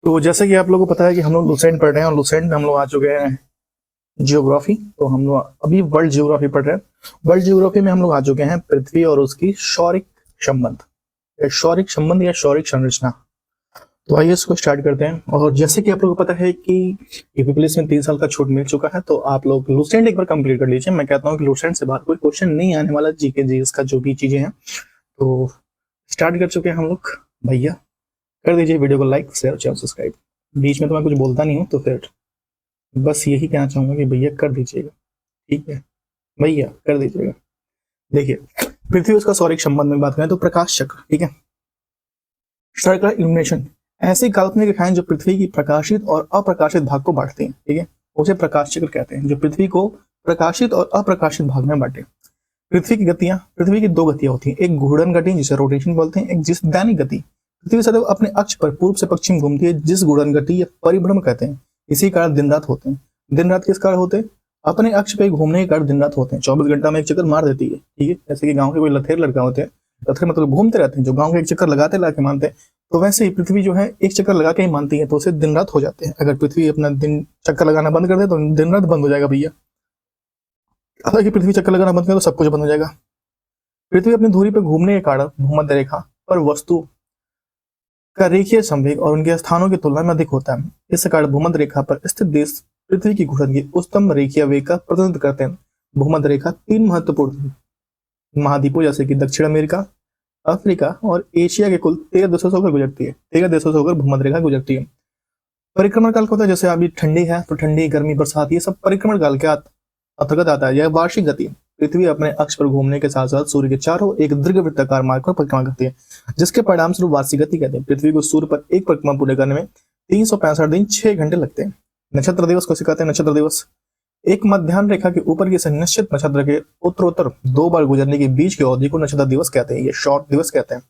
तो जैसे कि आप लोगों को पता है कि हम लोग लुसेंट पढ़ रहे हैं और लुसेंट में हम लोग आ चुके हैं जियोग्राफी। तो हम लोग अभी वर्ल्ड जियोग्राफी पढ़ रहे हैं। वर्ल्ड जियोग्राफी में हम लोग आ चुके हैं पृथ्वी और उसकी शौरिक संबंध या शौरिक संरचना। तो आइए इसको स्टार्ट करते हैं। और जैसे कि आप लोगों को पता है कि यूपीपीएससी में 3 साल का छूट मिल चुका है, तो आप लोग लुसेंट एक बार कंप्लीट कर लीजिए। मैं कहता हूँ कि लुसेंट से बाहर कोई क्वेश्चन नहीं आने वाला, जीके जीएस का जो भी चीजें हैं। तो स्टार्ट कर चुके हैं हम लोग। भैया कर दीजिए वीडियो को लाइक शेयर चैनल सब्सक्राइब। बीच में तो मैं कुछ बोलता नहीं हूँ, तो फिर बस यही कहना चाहूंगा कि भैया कर दीजिएगा। ठीक है भैया कर दीजिएगा। देखिए पृथ्वी उसका सौरिक संबंध में बात करें तो प्रकाश चक्र, ठीक है, सर्कुलर इल्यूमिनेशन, ऐसी काल्पनिक रेखाएं जो पृथ्वी की प्रकाशित और अप्रकाशित भाग को बांटती हैं, ठीक है, उसे प्रकाश चक्र कहते हैं, जो पृथ्वी को प्रकाशित और अप्रकाशित भाग में बांटे। पृथ्वी की 2 गतियां होती हैं, एक घूर्णन गति जिसे रोटेशन बोलते हैं, एक जिसदैनिक गति। पृथ्वी सदैव अपने अक्ष पर पूर्व से पश्चिम घूमती है, जिस घूर्णन गति या परिभ्रमण कहते हैं। इसी कारण दिन रात होते हैं। दिन रात किस कारण होते हैं? अपने अक्ष पे घूमने के कारण दिन रात होते हैं। 24 घंटा में एक चक्कर मार देती है, ठीक है। जैसे कि गांव के कोई लथेर लड़का होते हैं, लथेर मतलब घूमते रहते हैं, जो गांव के एक चक्कर लगाते ला के मानते हैं, तो वैसे ही पृथ्वी जो है एक चक्कर लगा के ही मानती है, तो उसे दिन रात हो जाते हैं। अगर पृथ्वी अपना दिन चक्कर लगाना बंद कर दे तो दिन रात बंद हो जाएगा भैया। हालांकि पृथ्वी चक्कर लगाना बंद करे तो सब कुछ बंद हो जाएगा। पृथ्वी अपनी धुरी पर घूमने के कारण भूमध्य रेखा पर वस्तु का रेखीय संवेग और उनके स्थानों की तुलना में अधिक होता है। इस कारण भूमध्य रेखा पर स्थित देश पृथ्वी की घूर्णन की उच्चतम रेखीय वेग का प्रतिनिधित्व करते हैं। भूमध्य रेखा 3 महत्वपूर्ण महाद्वीपों जैसे कि दक्षिण अमेरिका, अफ्रीका और एशिया के कुल 13 देशों से होकर गुजरती है। 13 देशों से होकर भूमध्य रेखा गुजरती है। परिक्रमण काल होता है, जैसे अभी ठंडी है तो ठंडी, गर्मी, बरसात, ये सब परिक्रमण काल के अंतर्गत आता है। यह वार्षिक गति पृथ्वी अपने अक्ष पर घूमने के साथ साथ सूर्य के चारों एक दीर्घवृत्ताकार मार्ग पर परिक्रमा करती है, जिसके परिणाम स्वरूप वार्षिक गति कहते हैं। पृथ्वी को सूर्य पर एक परिक्रमा पूरे करने में 365 दिन 6 घंटे लगते हैं। नक्षत्र दिवस को सिखाते हैं। नक्षत्र दिवस एक मध्याह्न रेखा के ऊपर किसी निश्चित नक्षत्र के उत्तरोत्तर 2 बार गुजरने के बीच की अवधि को नक्षत्र दिवस कहते हैं। ये शॉर्ट दिवस कहते हैं,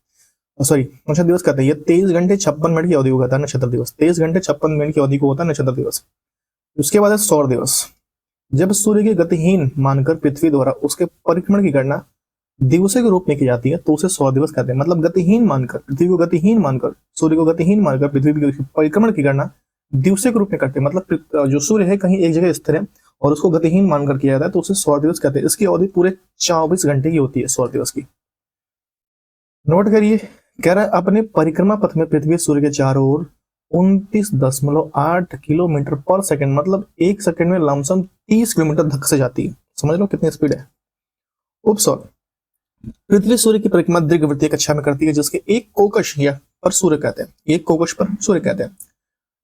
नक्षत्र दिवस कहते हैं। ये 23 घंटे 56 मिनट की अवधि को कहता है नक्षत्र दिवस। 23 घंटे 56 मिनट की अवधि को होता है नक्षत्र दिवस। उसके बाद है सौर दिवस। जब सूर्य की गतिहीन मानकर पृथ्वी द्वारा उसके परिक्रमण की गणना दिवसों के रूप में की जाती है, तो उसे सौर दिवस कहते हैं। मतलब गतिहीन मानकर, पृथ्वी को गतिहीन मानकर, सूर्य को गतिहीन मानकर पृथ्वी की परिक्रमण की गणना दिवसों के रूप में करते हैं। मतलब जो सूर्य है कहीं एक जगह स्थिर है और उसको गतिहीन मानकर किया जाता है, तो उसे सौर दिवस कहते हैं। इसकी अवधि पूरे 24 घंटे की होती है सौर दिवस की। नोट करिए, कह रहा है अपने परिक्रमा पथ में पृथ्वी सूर्य के चारों ओर 29.8 किलोमीटर पर सेकंड, मतलब 1 सेकंड में लमसम 30 किलोमीटर धक्के से जाती है। समझ लो कितनी स्पीड है। उपसौर पृथ्वी सूर्य की परिक्रमा दीर्घवृत्तीय कक्षा में करती है, जिसके एक कोकश या पर सूर्य कहते हैं। एक कोकश पर सूर्य कहते हैं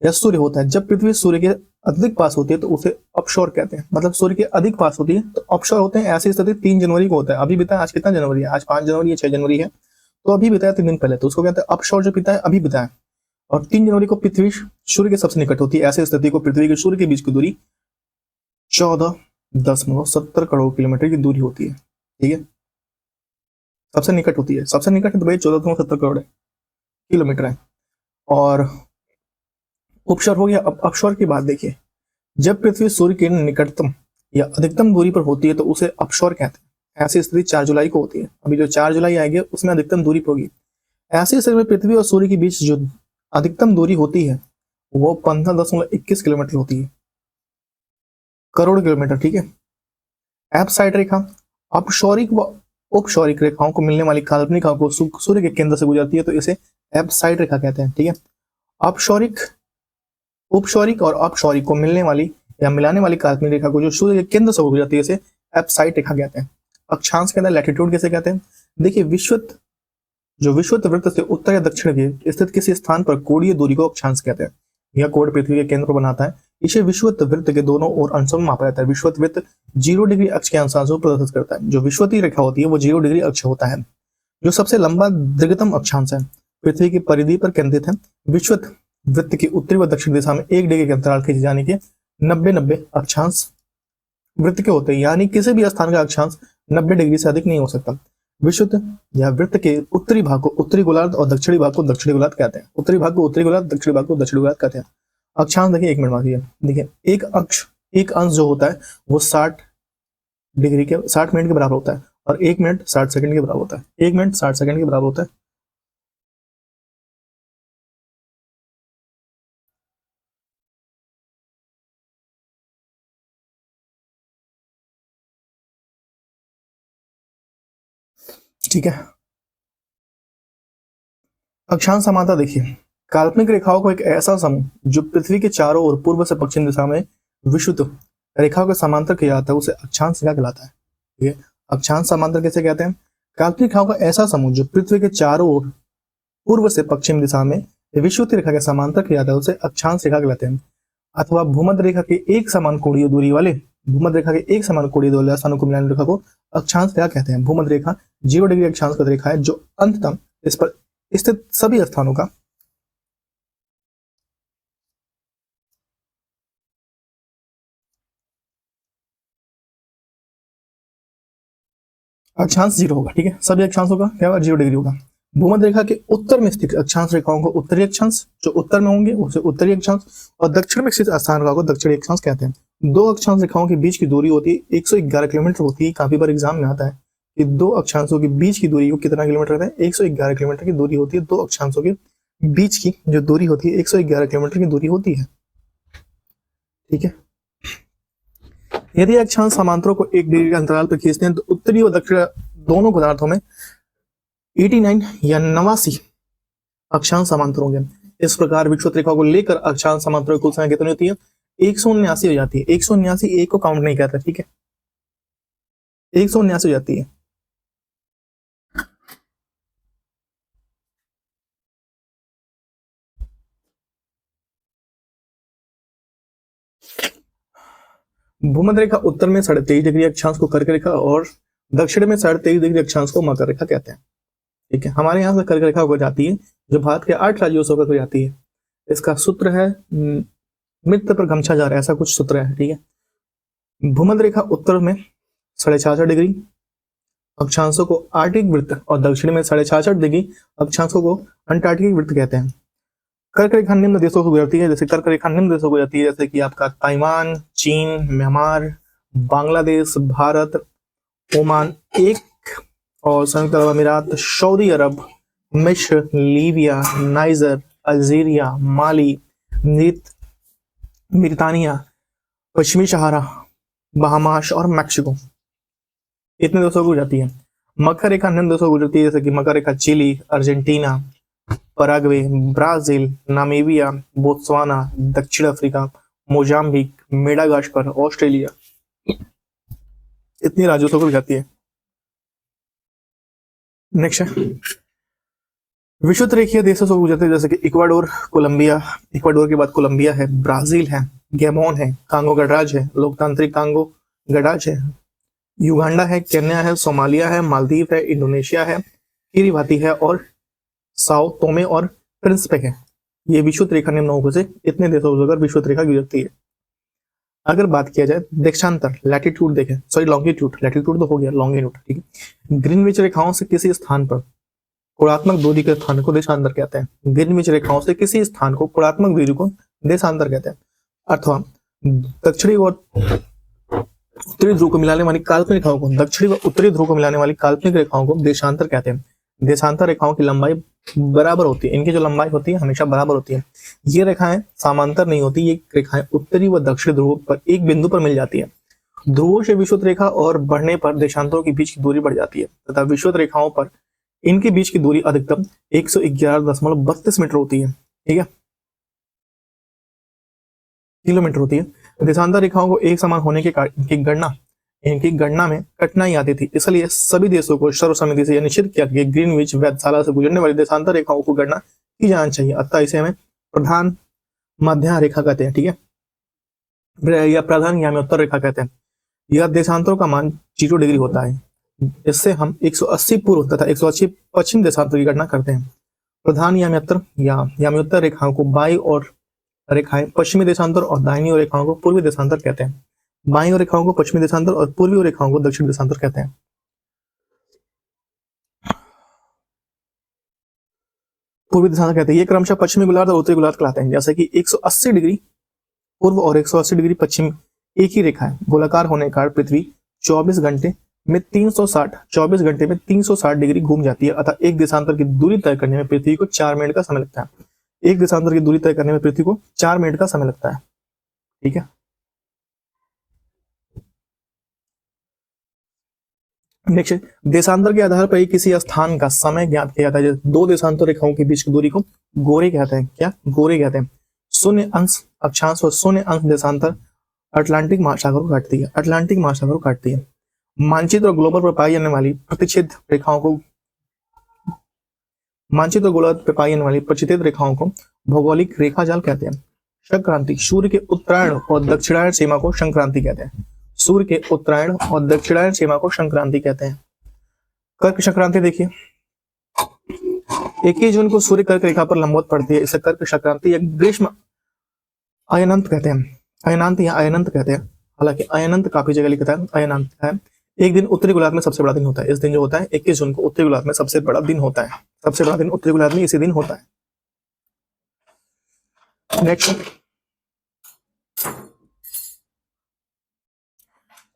या सूर्य होता है। जब पृथ्वी सूर्य के अधिक पास होती है तो उसे अपशोर कहते हैं। मतलब सूर्य के अधिक पास होती है तो अपशोर होते हैं। ऐसी स्थिति 3 जनवरी को होता है। अभी बिता, आज कितना जनवरी है? आज 5 जनवरी है, 6 जनवरी है, तो अभी बिताया 3 दिन पहले, तो उसको कहते हैं अपशोर। जो पिता है अभी बिताया। और 3 जनवरी को पृथ्वी सूर्य के सबसे निकट होती है। ऐसी स्थिति को पृथ्वी के सूर्य के बीच की दूरी 14.70 करोड़ किलोमीटर की दूरी होती है, ठीक है। सबसे निकट होती है, सबसे निकट है तो भाई 14.70 करोड़ किलोमीटर है। और उपसौर हो गया। अब अपसौर की बात देखिए, जब पृथ्वी सूर्य के निकटतम या अधिकतम दूरी पर होती है तो उसे अपसौर कहते हैं। ऐसी स्थिति 4 जुलाई को होती है। अभी जो 4 जुलाई आएगी उसमें अधिकतम दूरी पर होगी। ऐसी स्थिति में पृथ्वी और सूर्य के बीच जो अधिकतम दूरी होती है वो 15.21 किलोमीटर होती है, करोड़ किलोमीटर, ठीक है। एपसाइड रेखा अपशौरिक व उपशौरिक रेखाओं को मिलने वाली काल्पनिक रेखा को सूर्य के केंद्र से गुजरती है, तो इसे एपसाइड रेखा कहते हैं, ठीक है। अपशौरिक, उपशौरिक और अपशौरिक को मिलने वाली या मिलाने वाली काल्पनिक रेखा को जो सूर्य के केंद्र से गुजरती है, इसे एपसाइड रेखा कहते हैं। अक्षांश के अंदर लैटिट्यूड किसे कहते हैं? देखिए विषुवत वृत्त से उत्तर या दक्षिण में स्थित किसी स्थान पर कोणीय दूरी को अक्षांश कहते हैं। यह कोण पृथ्वी के केंद्र को बनाता है। इसे विषुवत वृत्त के दोनों ओर अंशों में मापा जाता है। विषुवत वृत्त 0 डिग्री अक्ष के अंशांशों को प्रदर्शित करता है। जो विषुवतीय रेखा होती है वो 0 डिग्री अक्ष होता है, जो सबसे लंबा दीर्घतम अक्षांश है, पृथ्वी की परिधि पर केंद्रित है। विषुवत वृत्त की उत्तरी व दक्षिण दिशा में 1 डिग्री के अंतराल खींचे जाने के 90 अक्षांश वृत्त के होते हैं, यानी किसी भी स्थान का अक्षांश 90 डिग्री से अधिक नहीं हो सकता। विषुवत या वृत्त के उत्तरी भाग को उत्तरी गोलार्ध और दक्षिणी भाग को दक्षिणी गोलार्ध कहते हैं। उत्तरी भाग को उत्तरी गोलार्ध, दक्षिणी भाग को दक्षिणी गोलार्ध कहते हैं। अक्षांश देखिए, 1 मिनट मांगिए, देखिए एक अंश जो होता है वो 60 मिनट के बराबर होता है और 1 मिनट 60 सेकंड के बराबर होता है। 1 मिनट 60 सेकंड के बराबर होता है। ठीक है। अक्षांश समानता देखिए, काल्पनिक रेखाओं को एक ऐसा समूह जो पृथ्वी के चारों ओर पूर्व से पश्चिम दिशा में विषुवत रेखाओं के समांतर किया जाता है उसे अक्षांश रेखा कहलाता है। ठीक है, अक्षांश समांतर कैसे कहते हैं? काल्पनिक रेखाओं का ऐसा समूह जो पृथ्वी के चारों ओर पूर्व से पश्चिम दिशा में विषुवत रेखा के समांतर किया जाता है उसे अक्षांश रेखा कहलाते हैं। अथवा भूमध्य रेखा के एक समान कोणीय दूरी वाले भूमध्य रेखा के एक समान कोणीय दूरी वाले स्थानों को मिलाने रेखा को अक्षांश रेखा कहते हैं। भूमध्य रेखा 0 डिग्री अक्षांश की रेखा है जो अंततम इस पर स्थित सभी स्थानों का अक्षांश 0 होगा। ठीक है, सभी अक्षांशों का क्या होगा? 0 डिग्री होगा। भूमध्य रेखा के उत्तर में स्थित अक्षांश रेखाओं को उत्तरी अक्षांश, जो उत्तर में होंगे उसे उत्तरी अक्षांश, और दक्षिण में स्थित स्थान रेखा को दक्षिणी अक्षांश कहते हैं। दो अक्षांश रेखाओं के बीच की दूरी होती है 111 किलोमीटर होती है। काफी बार एग्जाम में आता है कि दो अक्षांशों के बीच की दूरी को कितना किलोमीटर कहते हैं? 111 किलोमीटर की दूरी होती है। दो अक्षांशों के बीच की जो दूरी होती है 111 किलोमीटर की दूरी होती है। ठीक है, यदि अक्षांश समांतरों को 1 डिग्री के अंतराल पर खींचते हैं तो उत्तरी और दक्षिण दोनों पदार्थों में 89 या 89 अक्षांश समांतर होंगे। इस प्रकार विषुवत रेखा को लेकर अक्षांश समांतरों की कुल संख्या कितनी होती है? 179 हो जाती है। 179 एक को काउंट नहीं करता। ठीक है, 179 हो जाती है। भूमध्य रेखा उत्तर में 23.5 डिग्री अक्षांश को कर्क रेखा और दक्षिण में 23.5 डिग्री अक्षांश को मकर रेखा कहते हैं। ठीक है, हमारे यहाँ से कर्क रेखा हो जाती है जो भारत के 8 राज्यों से होकर हो जाती है। इसका सूत्र है मित्र पर गमछा जा रहा है, ऐसा कुछ सूत्र है। ठीक है, भूमध्य रेखा उत्तर में 66.5 डिग्री अक्षांशों को आर्टिक वृत्त और दक्षिण में 66.5 डिग्री अक्षांशों को अंटार्कटिक वृत्त कहते हैं। कर्क रेखा निम्न देशों को गुजरती है, जैसे कर्क रेखा निम्न देशों को गुजरती है जैसे कि आपका ताइवान, चीन, म्यांमार, बांग्लादेश, भारत, ओमान एक और संयुक्त अरब अमीरात, सऊदी अरब, मिस्र, लीबिया, नाइजर, अल्जीरिया, माली, मिरितानिया, पश्चिमी सहारा, बहामास और मैक्सिको, इतने देशों को गुजरती है। मकर रेखा निम्न देशों को गुजरती है जैसे कि मकर रेखा Chile, Argentina, Paraguay, Brazil, Namibia, Botswana, दक्षिण अफ्रीका, मोजाम्बिक, मेडागास्कर, ऑस्ट्रेलिया, इतनी राज्यों को गुजरती है। नेक्स्ट है विषुवत रेखीय देशों से गुजरते हैं जैसे कि इक्वाडोर, कोलंबिया, इक्वाडोर के बाद कोलंबिया है, ब्राजील है, गैबोन है, कांगो गणराज्य है, लोकतांत्रिक कांगो गणराज्य है, युगांडा है, केन्या है, सोमालिया है, मालदीव है, इंडोनेशिया है, किरिबाती है और साओ तोमे और प्रिंसिपे है। ये विषुवत रेखा निम्न से इतने देशों से विषुवत रेखा गुजरती है। अगर बात किया जाए देशांतर, लैटिट्यूड देखें, सॉरी लॉन्गिट्यूड, लैटिट्यूड तो हो गया, लॉन्गिट्यूड। ठीक है, ग्रीनविच रेखाओं से किसी स्थान पर कोणात्मक दूरी के स्थान को देशांतर कहते हैं। ग्रीनविच रेखाओं से किसी स्थान को कोणात्मक दूरी को देशांतर कहते हैं। अथवा दक्षिणी और उत्तरी ध्रुव को मिलाने वाली काल्पनिक रेखाओं को, दक्षिणी व उत्तरी ध्रुव को मिलाने वाली काल्पनिक रेखाओं को देशांतर कहते हैं। देशांतर रेखाओं की लंबाई बराबर होती है, इनकी जो लंबाई होती है हमेशा बराबर होती है। ये रेखाएं समांतर नहीं होती, ये रेखाएं उत्तरी व दक्षिणी ध्रुव पर एक बिंदु पर मिल जाती है। ध्रुवों से विषुवत रेखा और बढ़ने पर देशांतरों के बीच की दूरी बढ़ जाती है तथा विषुवत रेखाओं पर इनके बीच की दूरी अधिकतम 111.32 मीटर होती है। ठीक है, किलोमीटर होती है। देशांतर रेखाओं को एक समान होने के कारण इनकी गणना में कठिनाई आती थी, इसलिए सभी देशों को सर्वसम्मति से यह निश्चित किया कि ग्रीनविच वेधशाला से गुजरने वाली देशांतर रेखाओं को गणना की जानी चाहिए। अतः इसे हमें प्रधान मध्य रेखा कहते हैं। ठीक है, या प्रधान याम्योत्तर रेखा कहते हैं। यह देशांतरों का मान 0 डिग्री होता है। इससे हम 180 पूर्व तथा 180 पश्चिम देशांतरों की गणना करते हैं। प्रधान याम्योत्तर या याम्योत्तर रेखाओं को बाई और रेखाएं पश्चिमी देशांतर और दाहिनी ओर रेखाओं को पूर्वी देशांतर कहते हैं। बाईं ओर रेखाओं को पश्चिमी देशांतर और पूर्वी ओर रेखाओं को दक्षिण देशांतर कहते हैं। पूर्वी देशांतर कहते हैं। ये क्रमशः पश्चिमी गोलार्ध और उत्तरी गोलार्ध कहलाते हैं। जैसे कि 180 डिग्री पूर्व और 180 डिग्री पश्चिम एक ही रेखा है। गोलाकार होने के कारण पृथ्वी 24 घंटे में 360 डिग्री घूम जाती है। अतः एक देशांतर की दूरी तय करने में पृथ्वी को 4 मिनट का समय लगता है। एक देशांतर की दूरी तय करने में पृथ्वी को 4 मिनट का समय लगता है। ठीक है, नेक्स्ट, देशांतर के आधार पर ही किसी स्थान का समय ज्ञात किया जाता है। जैसे दो देशांतर रेखाओं के बीच की दूरी को गोरे कहते हैं। क्या? गोरे कहते हैं। शून्य अंश अक्षांश और शून्य अंश देशांतर अटलांटिक महासागर को काटती है। अटलांटिक महासागर को काटती है। मानचित्र और ग्लोबल पर पाई जाने वाली प्रतिच्छेद रेखाओं को मानचित्र और ग्लोबल पर पाई जाने वाली प्रतिच्छेद रेखाओं को भौगोलिक रेखाजाल कहते हैं। संक्रांति, सूर्य के उत्तरायण और दक्षिणायन सीमा को संक्रांति कहते हैं। सूर्य के उत्तरायण और दक्षिणायन सीमा को संक्रांति कहते हैं। कर्क संक्रांति देखिए, 21 जून को सूर्य कर्क रेखा पर लंबवत पड़ती है। इसे कर्क संक्रांति या ग्रीष्म अयनंत कहते हैं। अयनांत या अयनंत कहते हैं। हालांकि अयनंत काफी जगह लिखता है, अयनांत है। एक दिन उत्तरी गोलार्ध में सबसे बड़ा दिन होता है। इस दिन जो होता है 21 जून को उत्तरी गोलार्ध में सबसे बड़ा दिन होता है। सबसे बड़ा दिन उत्तरी गोलार्ध में इसी दिन होता है। नेक्स्ट,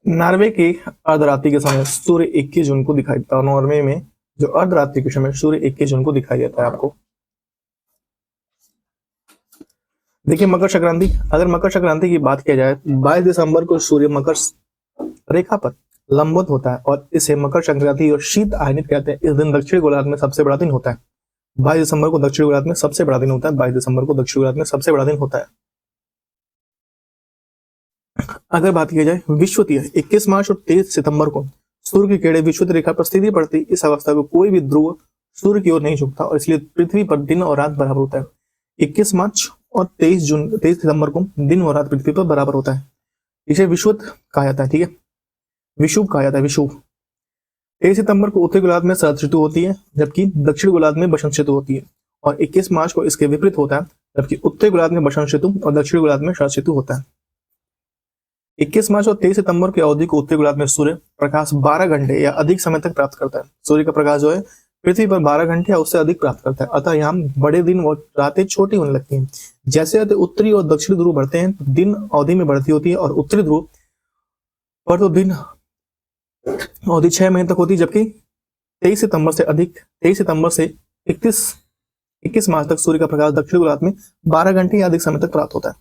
नॉर्वे के अर्धरात्रि के समय सूर्य 21 जून को दिखाई देता है। नॉर्वे में जो अर्धरात्रि के समय सूर्य 21 जून को दिखाई देता है आपको। देखिए मकर संक्रांति, अगर मकर संक्रांति की बात किया जाए 22 दिसंबर को सूर्य मकर रेखा पर लंबवत होता है और इसे मकर संक्रांति और शीत आयनित कहते हैं। इस दिन दक्षिण गोलार्ध में सबसे बड़ा दिन होता है। 22 दिसंबर को दक्षिण गोलार्ध में सबसे बड़ा दिन होता है। 22 दिसंबर को दक्षिण गोलार्ध में सबसे बड़ा दिन होता है। अगर बात की जाए विषुवतीय, 21 मार्च और 23 सितंबर को सूर्य की किरणें विषुवतीय रेखा पर स्थिति पड़ती। इस अवस्था को कोई भी ध्रुव सूर्य की ओर नहीं झुकता और इसलिए पृथ्वी पर दिन और रात बराबर होता है। 21 मार्च और 23 सितंबर को दिन और रात पृथ्वी पर बराबर होता है। इसे विषुवत कहा जाता है। ठीक है, विषुव कहा जाता है। विषुव। 23 सितंबर को उत्तरी गोलार्ध में शरद ऋतु होती है जबकि दक्षिण गोलार्ध में बसंत ऋतु होती है और 21 मार्च को इसके विपरीत होता है जबकि उत्तरी गोलार्ध में बसंत ऋतु और दक्षिण गोलार्ध में शरद ऋतु होता है। 21 मार्च और 23 सितंबर की अवधि को उत्तरी गोलार्ध में सूर्य प्रकाश 12 घंटे या अधिक समय तक प्राप्त करता है। सूर्य का प्रकाश जो है पृथ्वी पर 12 घंटे या उससे अधिक प्राप्त करता है। अतः यहाँ बड़े दिन और रातें छोटी होने लगती हैं। जैसे जैसे उत्तरी और दक्षिणी ध्रुव बढ़ते हैं तो दिन अवधि में बढ़ती होती है और उत्तरी ध्रुव पर तो दिन अवधि 6 महीने तक होती है जबकि 23 सितंबर से 21 मार्च तक सूर्य का प्रकाश दक्षिण गोलार्ध में 12 घंटे या अधिक समय तक प्राप्त होता है।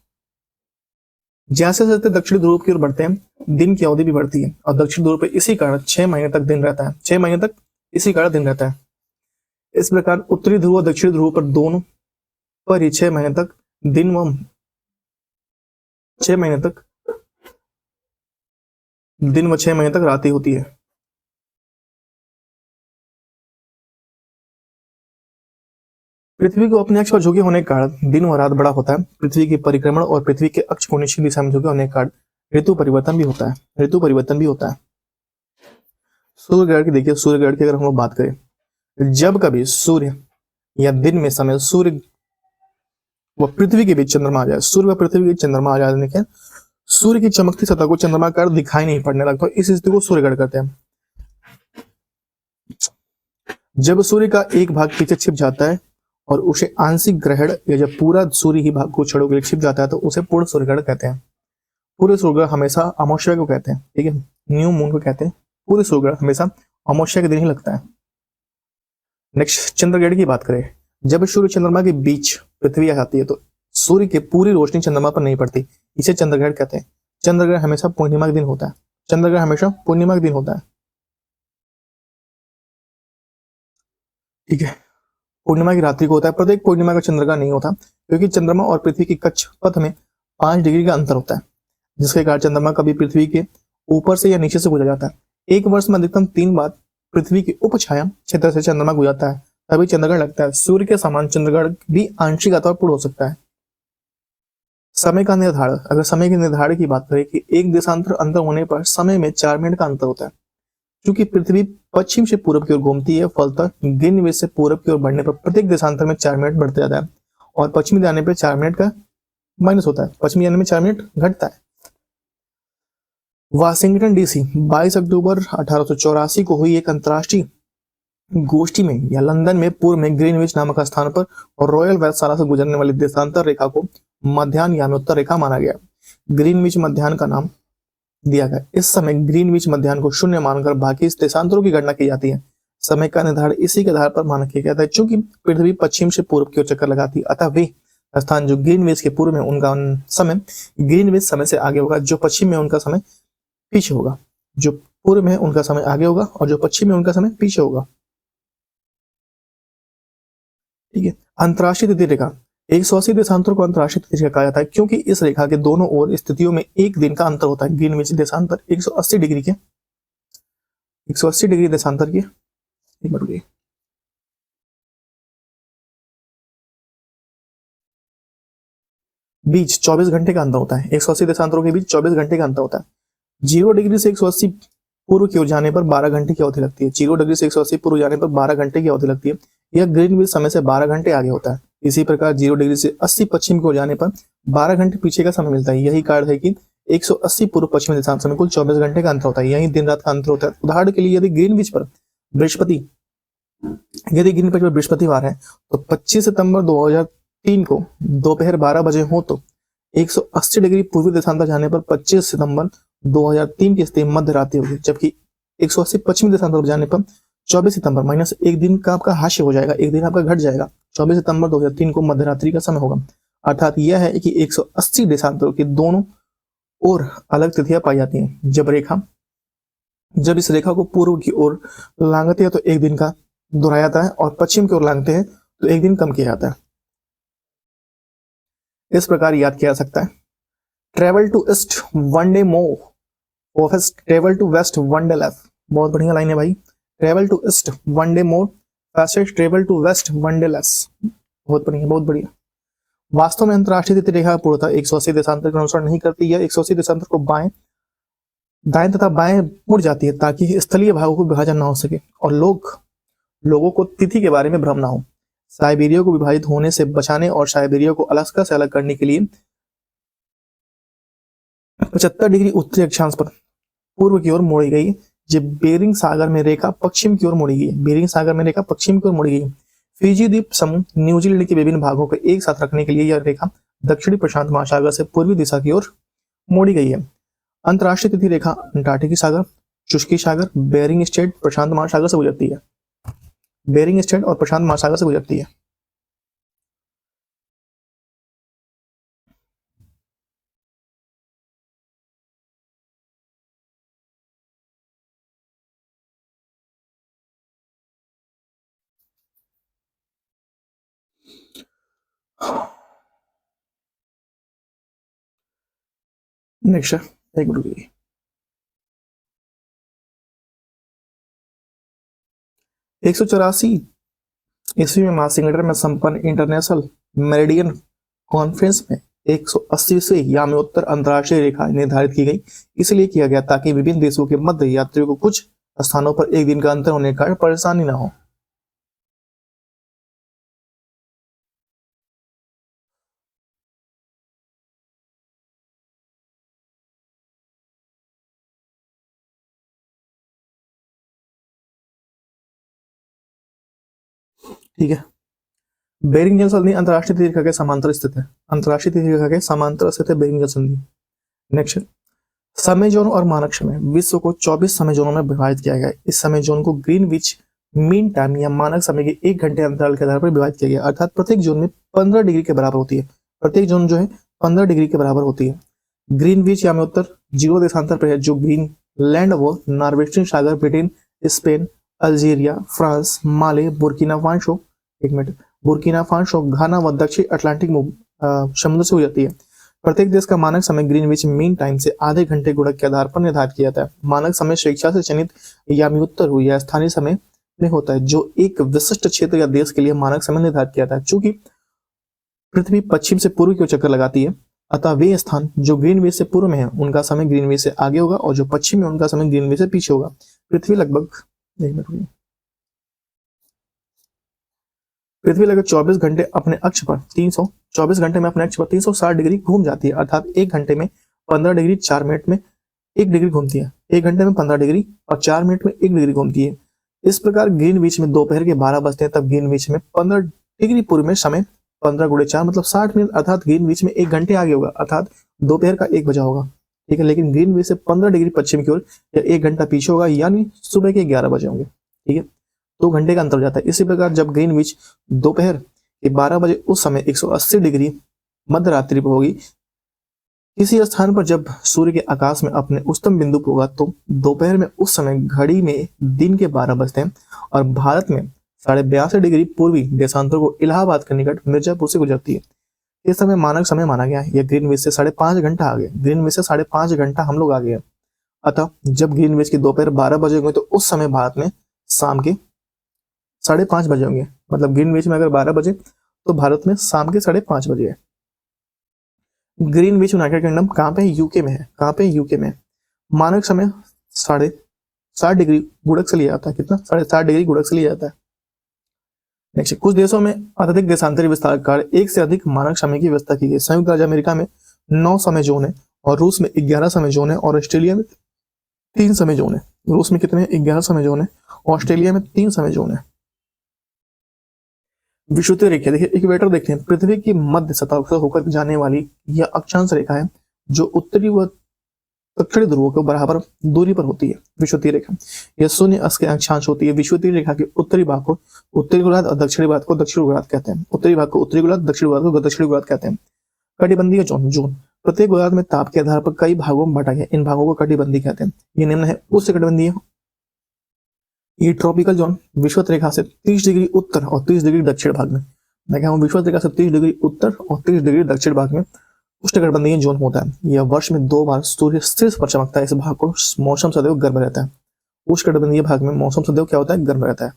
जैसे जैसे दक्षिण ध्रुव की ओर बढ़ते हैं दिन की अवधि भी बढ़ती है और दक्षिण ध्रुव पर इसी कारण 6 महीने तक दिन रहता है। 6 महीने तक इसी कारण दिन रहता है। इस प्रकार उत्तरी ध्रुव और दक्षिण ध्रुव पर दोनों पर ही 6 महीने तक दिन व 6 महीने तक दिन व 6 महीने तक रातें होती है। पृथ्वी को अपने अक्ष पर झुके होने के कारण दिन व रात बड़ा होता है। पृथ्वी की परिक्रमण और पृथ्वी के अक्ष को निश्चित दिशा में झुके होने के कारण ऋतु परिवर्तन भी होता है। ऋतु परिवर्तन भी होता है। सूर्य ग्रहण की देखिए, सूर्य ग्रहण की अगर हम लोग बात करें, जब कभी सूर्य या दिन में समय सूर्य व पृथ्वी के बीच चंद्रमा आ जाए, सूर्य व पृथ्वी के बीच चंद्रमा आ जाने के सूर्य की चमकती सतह को चंद्रमा का दिखाई नहीं पड़ने लगता, इस स्थिति को सूर्य ग्रहण कहते हैं। जब सूर्य का एक भाग पीछे छिप जाता है और उसे आंशिक ग्रहण या जब पूरा सूर्य ही भाग को छड़ों के लिए छिप जाता है तो उसे पूर्ण सूर्य ग्रहण कहते हैं। पूरे सूर्य ग्रहण हमेशा अमावस्या को कहते हैं। ठीक है, न्यू मून को कहते हैं। पूरे सूर्य ग्रहण हमेशा अमावस्या के दिन ही लगता है। नेक्स्ट, चंद्र ग्रहण की बात करें, जब सूर्य चंद्रमा के बीच पृथ्वी आ जाती है तो सूर्य की पूरी रोशनी चंद्रमा पर नहीं पड़ती, इसे चंद्र ग्रहण कहते हैं। चंद्र ग्रहण हमेशा पूर्णिमा के दिन होता है। चंद्र ग्रहण हमेशा पूर्णिमा के दिन होता है। ठीक है, पूर्णिमा की रात्रि को होता है। प्रत्येक पूर्णिमा का चंद्रग्रहण नहीं होता क्योंकि चंद्रमा और पृथ्वी की कक्ष पथ में 5 डिग्री का अंतर होता है, जिसके कारण चंद्रमा कभी पृथ्वी के ऊपर से या नीचे से गुजर जाता है। एक वर्ष में अधिकतम 3 बार पृथ्वी की उपछाया क्षेत्र से चंद्रमा गुजरता है, तभी चंद्रग्रहण लगता है। सूर्य के समान चंद्रग्रहण भी आंशिक अथवा पूर्ण हो सकता है। समय का निर्धारण, अगर समय के निर्धारण की बात करें कि एक देशांतर अंतर होने पर समय में 4 मिनट का अंतर होता है। क्योंकि पृथ्वी पश्चिम से पूर्व की ओर घूमती है, फलतः ग्रीनविच से पूर्व की ओर बढ़ने पर प्रत्येक देशांतर में 4 मिनट बढ़ते जाता है और पश्चिमी जाने पर 4 मिनट का माइनस होता है। पश्चिमी जाने में 4 मिनट घटता है। वाशिंगटन डीसी 22 अक्टूबर 1884 को हुई एक अंतर्राष्ट्रीय गोष्ठी में या लंदन में पूर्व में ग्रीनविच नामक स्थान पर और रॉयल वेधशाला से गुजरने वाली देशांतर रेखा को मध्याह्न यानोत्तर रेखा माना गया। ग्रीनविच मध्याह्न का नाम दिया गया। इस समय ग्रीनविच मध्याह्न को शून्य मानकर बाकी देशांतरों की गणना की जाती है। समय का निर्धारण इसी के आधार पर माना किया गया था। चूंकि पृथ्वी पश्चिम से पूर्व की ओर चक्कर लगाती, अतः वे स्थान जो ग्रीनविच के पूर्व में उनका समय ग्रीनविच समय से आगे होगा, जो पश्चिम में उनका समय पीछे होगा। जो पूर्व में उनका समय आगे होगा और जो पश्चिम में उनका समय पीछे होगा। ठीक है। अंतर्राष्ट्रीय तिथि रेखा, 180 देशांतर को अंतर्राष्ट्रीय तिथि रेखा कहा जाता है क्योंकि इस रेखा के दोनों ओर स्थितियों में एक दिन का अंतर होता है। ग्रीनविच देशांतर 180 डिग्री के, 180 डिग्री देशांतर के, एक मिनट रुकिए, बीच 24 घंटे का अंतर होता है। 180 देशांतरों के बीच 24 घंटे का अंतर होता है। 0 डिग्री से 180 पूर्व की ओर जाने पर 12 घंटे की अवधि लगती है। 0 डिग्री से 180 पूर्व जाने पर 12 घंटे की अवधि लगती है। यह ग्रीनविच समय से 12 घंटे आगे होता है। इसी प्रकार 0 डिग्री से 80 पश्चिम की ओर जाने पर 12 घंटे पीछे का समय मिलता है। यही कारण है कि 180 पूर्व पश्चिमी देशांतर में कुल 24 घंटे का अंतर होता है। यही दिन रात का अंतर होता है। उदाहरण के लिए यदि ग्रीनविच पर बृहस्पतिवार है तो 25 सितंबर 2003 को दोपहर 12 बजे हो तो 180 डिग्री पूर्वी देशांतर जाने पर 25 सितंबर 2003 की स्थिति मध्य रात्रि होगी, जबकि 180 पश्चिमी देशांतर पर जाने पर 24 सितंबर माइनस एक दिन का आपका हाशिया हो जाएगा, एक दिन आपका घट जाएगा। 24 सितंबर 2003 को मध्य रात्रि का समय होगा। अर्थात यह है कि 180 देशांतरों के दोनों ओर अलग तिथियां पाई जाती हैं। जब इस रेखा को पूर्व की ओर लांघते हैं तो एक दिन का दोहराया जाता है और पश्चिम की ओर लांघते हैं तो एक दिन कम किया जाता है। इस प्रकार याद किया जा सकता है। Travel to east one day more, travel to west one day less. बहुत बढ़िया लाइन है भाई। Travel to east one day more, fastest travel to west one day less. बहुत बढ़िया, बहुत बढ़िया। वास्तव में अंतरराष्ट्रीय तिथि रेखा पूर्णतः 180 देशांतर के अनुसार नहीं करती है। 180 देशांतर को दाएं तथा बाएं मुड़ जाती है ताकि स्थलीय भागों को विभाजन ना हो सके और लोगों को तिथि के बारे में भ्रम ना हो। साइबेरिया को विभाजित होने से बचाने और साइबेरिया को अलास्का से अलग करने के लिए 75 डिग्री उत्तरी अक्षांश पर पूर्व की ओर मोड़ी गई। जब बेरिंग सागर में रेखा पश्चिम की ओर मोड़ी गई, बेरिंग सागर में रेखा पश्चिम की ओर मोड़ी गई। फिजी द्वीप समूह न्यूजीलैंड के विभिन्न भागों को एक साथ रखने के लिए यह रेखा दक्षिणी प्रशांत महासागर से पूर्वी दिशा की ओर मोड़ी गई है। अंतरराष्ट्रीय तिथि रेखा अंटार्कटिक सागर, शुष्की सागर, बेरिंग स्ट्रेट, प्रशांत महासागर से गुजरती है। बेरिंग स्ट्रेट और प्रशांत महासागर से गुजरती है। नेक्स्ट एक मिनट, 184 ईस्वी में मार्सिंगटर में संपन्न इंटरनेशनल मेरिडियन कॉन्फ्रेंस में 180वीं याम्योत्तर अंतरराष्ट्रीय रेखा निर्धारित की गई। इसलिए किया गया ताकि विभिन्न देशों के मध्य यात्रियों को कुछ स्थानों पर एक दिन का अंतर होने के कारण परेशानी न हो। ठीक है। बेरिंग जल संधि अंतरराष्ट्रीय तिथि रेखा के समांतर स्थित है। अंतरराष्ट्रीय तिथि रेखा के समांतर स्थित है बेरिंग जल संधि। नेक्स्ट, समय जोन और मानक समय। विश्व को 24 समय जोनों में विभाजित किया गया है। इस समय जोन को ग्रीनविच मीन टाइम या मानक समय के 1 घंटे अंतराल के आधार पर विभाजित किया गया, अर्थात प्रत्येक जोन में 15 डिग्री के बराबर होती है। प्रत्येक जोन जो है 15 डिग्री के बराबर होती है। ग्रीनविच याम्योत्तर 0 देशांतर पर है जो ग्रीनलैंड व नॉर्वेस्टर्न सागर, ब्रिटेन, स्पेन, अल्जीरिया, फ्रांस, माले, बुर्किना फासो, घाना व दक्षिण अटलांटिक समुद्र से गुजरती है। प्रत्येक देश का मानक समय ग्रीनविच मीन टाइम से आधे घंटे गुणक के आधार पर निर्धारित किया जाता है। मानक समय स्वेच्छा से चयनित याम्योत्तर या स्थानीय समय में होता है जो एक विशिष्ट क्षेत्र या देश के लिए मानक समय निर्धारित किया जाता है। चूंकि पृथ्वी पश्चिम से पूर्व की ओर चक्कर लगाती है, अतः वे स्थान जो ग्रीनविच से पूर्व में है उनका समय ग्रीनविच से आगे होगा और जो पश्चिम में उनका समय ग्रीनविच से पीछे होगा। पृथ्वी लगभग 24 घंटे अपने अक्ष पर 324 घंटे में अपने अक्ष पर 360 डिग्री घूम जाती है, अर्थात 1 घंटे में 15 डिग्री 4 मिनट में 1 डिग्री घूमती है। 1 घंटे में 15 डिग्री और 4 मिनट में 1 डिग्री घूमती है। इस प्रकार ग्रीनविच में दोपहर के 12 बजते हैं तब ग्रीनविच में 15 डिग्री पूर्व में समय 15 गुणे 4 मतलब 60 मिनट, अर्थात ग्रीनविच में 1 घंटे आगे होगा, अर्थात दोपहर का 1 बजा होगा। ठीक है, लेकिन ग्रीनविच से 15 डिग्री पश्चिम की ओर या 1 घंटा पीछे होगा, यानी सुबह के 11 बजे होंगे। ठीक है, 2 घंटे का अंतर हो जाता है। इसी प्रकार जब ग्रीनविच दोपहर के 12 बजे उस समय 180 डिग्री मध्य रात्रि पर होगी किसी स्थान पर जब सूर्य के आकाश में अपने उच्चतम बिंदु पर होगा तो दोपहर में उस समय घड़ी में दिन के 12 बजते हैं और भारत में 82.5 डिग्री पूर्वी देशांतर को इलाहाबाद के निकट मिर्जापुर से गुजरती है। इस समय मानक समय माना गया है। यह ग्रीनविच से 5.5 घंटा आगे, ग्रीनविच से 5.5 घंटा हम लोग आगे हैं। अतः जब ग्रीनविच की दोपहर 12 बजे होंगे तो उस समय भारत में शाम के 5:30 बजे होंगे। मतलब ग्रीनविच में अगर 12 बजे तो भारत में शाम के 5:30 बजे है। ग्रीनविच यूनाइटेड किंगडम कहाँ पे है? यूके में है। कहाँ पे? यूके में। मानक समय 7.5 डिग्री गुणक से लिया जाता है। कितना? 7.5 डिग्री गुणक से लिया जाता है। नेक्स्ट, कुछ देशों में अत्यधिक देशांतरी विस्तार के कारण एक से अधिक मानक समय की व्यवस्था की गई। संयुक्त राज्य अमेरिका में 9 समय जोन है और रूस में 11 समय जोन है और ऑस्ट्रेलिया में 3 समय जोन है। रूस में कितने? 11 समय जोन है। ऑस्ट्रेलिया में 3 समय जोन है। विषुवतीय रेखा देखिए, इक्वेटर देखते हैं, पृथ्वी की मध्य सतह से होकर जाने वाली यह अक्षांश रेखा है जो उत्तरी व दक्षिणी ध्रुवों के बराबर दूरी पर होती है। विषुवतीय रेखा यह शून्य अक्ष के अक्षांश होती है। विषुवतीय रेखा के उत्तरी भाग को उत्तरी गोलार्ध और दक्षिणी भाग को दक्षिणी गोलार्ध कहते हैं। उत्तरी भाग को उत्तरी गोलार्ध, दक्षिणी भाग को दक्षिणी गोलार्ध कहते हैं। कटिबंधीय जोन जोन प्रत्येक गोलार्ध में ताप के आधार पर कई भागों में बांटा गया। इन भागों को कटिबंधी कहते हैं। ये निम्न है उष्णकटिबंधीय, ये ट्रॉपिकल जोन विषुवत रेखा से 30 डिग्री उत्तर और 30 डिग्री दक्षिण भाग में, मैं कह विषुवत रेखा से 30 डिग्री उत्तर और 30 डिग्री दक्षिण भाग में उष्णकटिबंधीय जोन होता है। यह वर्ष में 2 बार सूर्य शीर्ष पर चमकता है। इस भाग को मौसम सदैव गर्म रहता है। उष्णकटिबंधीय भाग में मौसम सदैव क्या होता है? गर्म रहता है।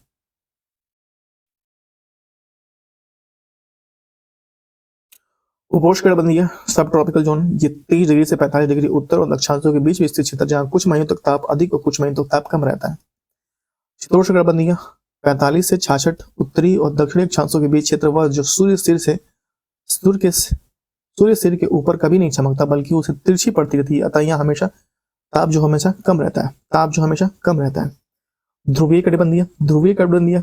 उपोष्णकटिबंधीय सब ट्रॉपिकल जोन ये 30 डिग्री से 45 डिग्री उत्तर और दक्षिणांशों के बीच में स्थित क्षेत्र जहां कुछ महीनों तक ताप अधिक और कुछ महीनों तक ताप कम रहता है। शीतोष्णकटिबंधीय 45 से 66 उत्तरी और दक्षिणी अक्षांशों के बीच क्षेत्र वह जो सूर्य सिर के ऊपर कभी नहीं चमकता बल्कि उसे तिरछी पड़ती रहती है। अतः यहाँ हमेशा ताप जो हमेशा कम रहता है। ताप जो हमेशा कम रहता है। ध्रुवीय कटिबंधीय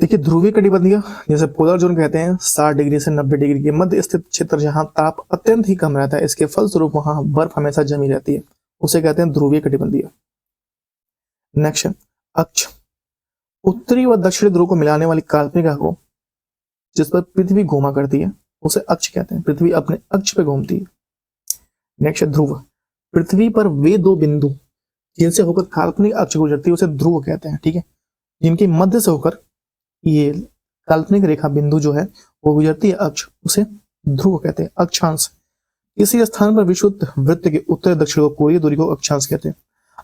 देखिए, ध्रुवीय कटिबंधीय जैसे पोलर जोन कहते हैं 60 डिग्री से 90 डिग्री के मध्य स्थित क्षेत्र जहां ताप अत्यंत ही कम रहता है, इसके फलस्वरूप वहां बर्फ हमेशा जमी रहती है, उसे कहते हैं ध्रुवीय कटिबंधीय। नेक्स्ट, अक्ष उत्तरी व दक्षिणी ध्रुव को मिलाने वाली काल्पनिक रेखा को जिस पर पृथ्वी घूमा करती है उसे अक्ष कहते हैं। पृथ्वी अपने अक्ष पे घूमती है। नेक्स्ट, ध्रुव पृथ्वी पर वे 2 बिंदु जिनसे होकर काल्पनिक अक्ष गुजरती है उसे ध्रुव कहते हैं। ठीक है, जिनके मध्य से होकर ये काल्पनिक रेखा बिंदु जो है वो गुजरती है अक्ष, उसे ध्रुव कहते हैं। अक्षांश किसी स्थान पर विषुवत वृत्त के उत्तर दक्षिण को कोणीय दूरी को अक्षांश कहते हैं।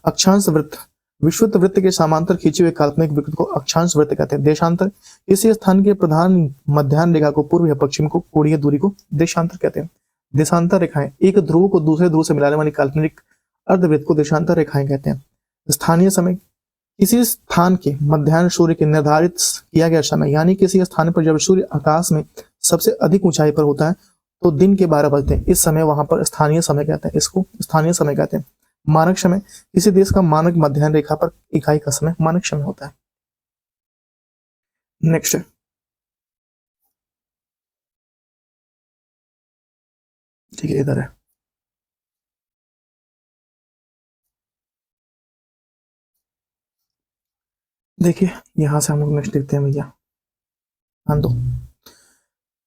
अक्षांश वृत्त विषुवत वृत्त के समांतर खींचे हुए काल्पनिक वृत्त को अक्षांश वृत्त कहते हैं। देशांतर किसी स्थान के प्रधान मध्याह्न रेखा को पूर्व या पश्चिम को कोणीय दूरी को देशांतर कहते हैं। देशांतर रेखाएं एक ध्रुव को दूसरे ध्रुव से मिलाने वाली काल्पनिक अर्धवृत्त को देशांतर रेखाएं कहते हैं। स्थानीय समय किसी स्थान के मध्याह्न सूर्य के निर्धारित किया गया समय, यानी किसी स्थान पर जब सूर्य आकाश में सबसे अधिक ऊंचाई पर होता है तो दिन के 12 बजते हैं। इस समय वहां पर स्थानीय समय कहते हैं। इसको स्थानीय समय कहते हैं। मानक समय किसी देश का मानक मध्याह्न रेखा पर इकाई का समय मानक समय होता है। नेक्स्ट, ठीक है, इधर है। देखिए, यहां से हम लोग नेक्स्ट देखते हैं भैया। हाँ, तो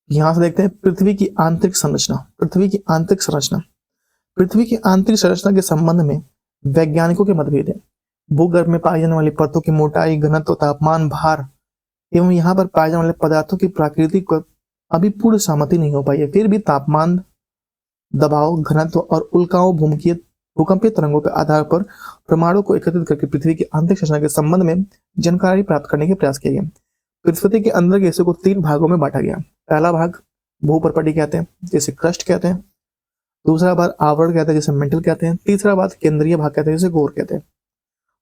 यहां से देखते हैं पृथ्वी की आंतरिक संरचना। पृथ्वी की आंतरिक संरचना पृथ्वी की आंतरिक संरचना के संबंध में वैज्ञानिकों के मतभेद है। भूगर्भ में पाई जाने वाली परतों की मोटाई, घनत्व, तापमान, भार एवं यहाँ पर पाए जाने वाले पदार्थों की प्रकृति को अभी पूर्ण सहमति नहीं हो पाई है। फिर भी तापमान, दबाव, घनत्व और उल्काओं, भूकंपीय तरंगों के आधार पर प्रमाणों को एकत्रित करके पृथ्वी की आंतरिक संरचना के संबंध में जानकारी प्राप्त करने के प्रयास किए गए। पृथ्वी के अंदर के हिस्से को 3 भागों में बांटा गया। पहला भाग भूपर्पटी कहते हैं, जिसे क्रस्ट कहते हैं। दूसरा भाग आवरण कहते हैं, जिसे मेंटल कहते हैं। तीसरा भाग केंद्रीय भाग कहते हैं, जिसे कोर कहते हैं।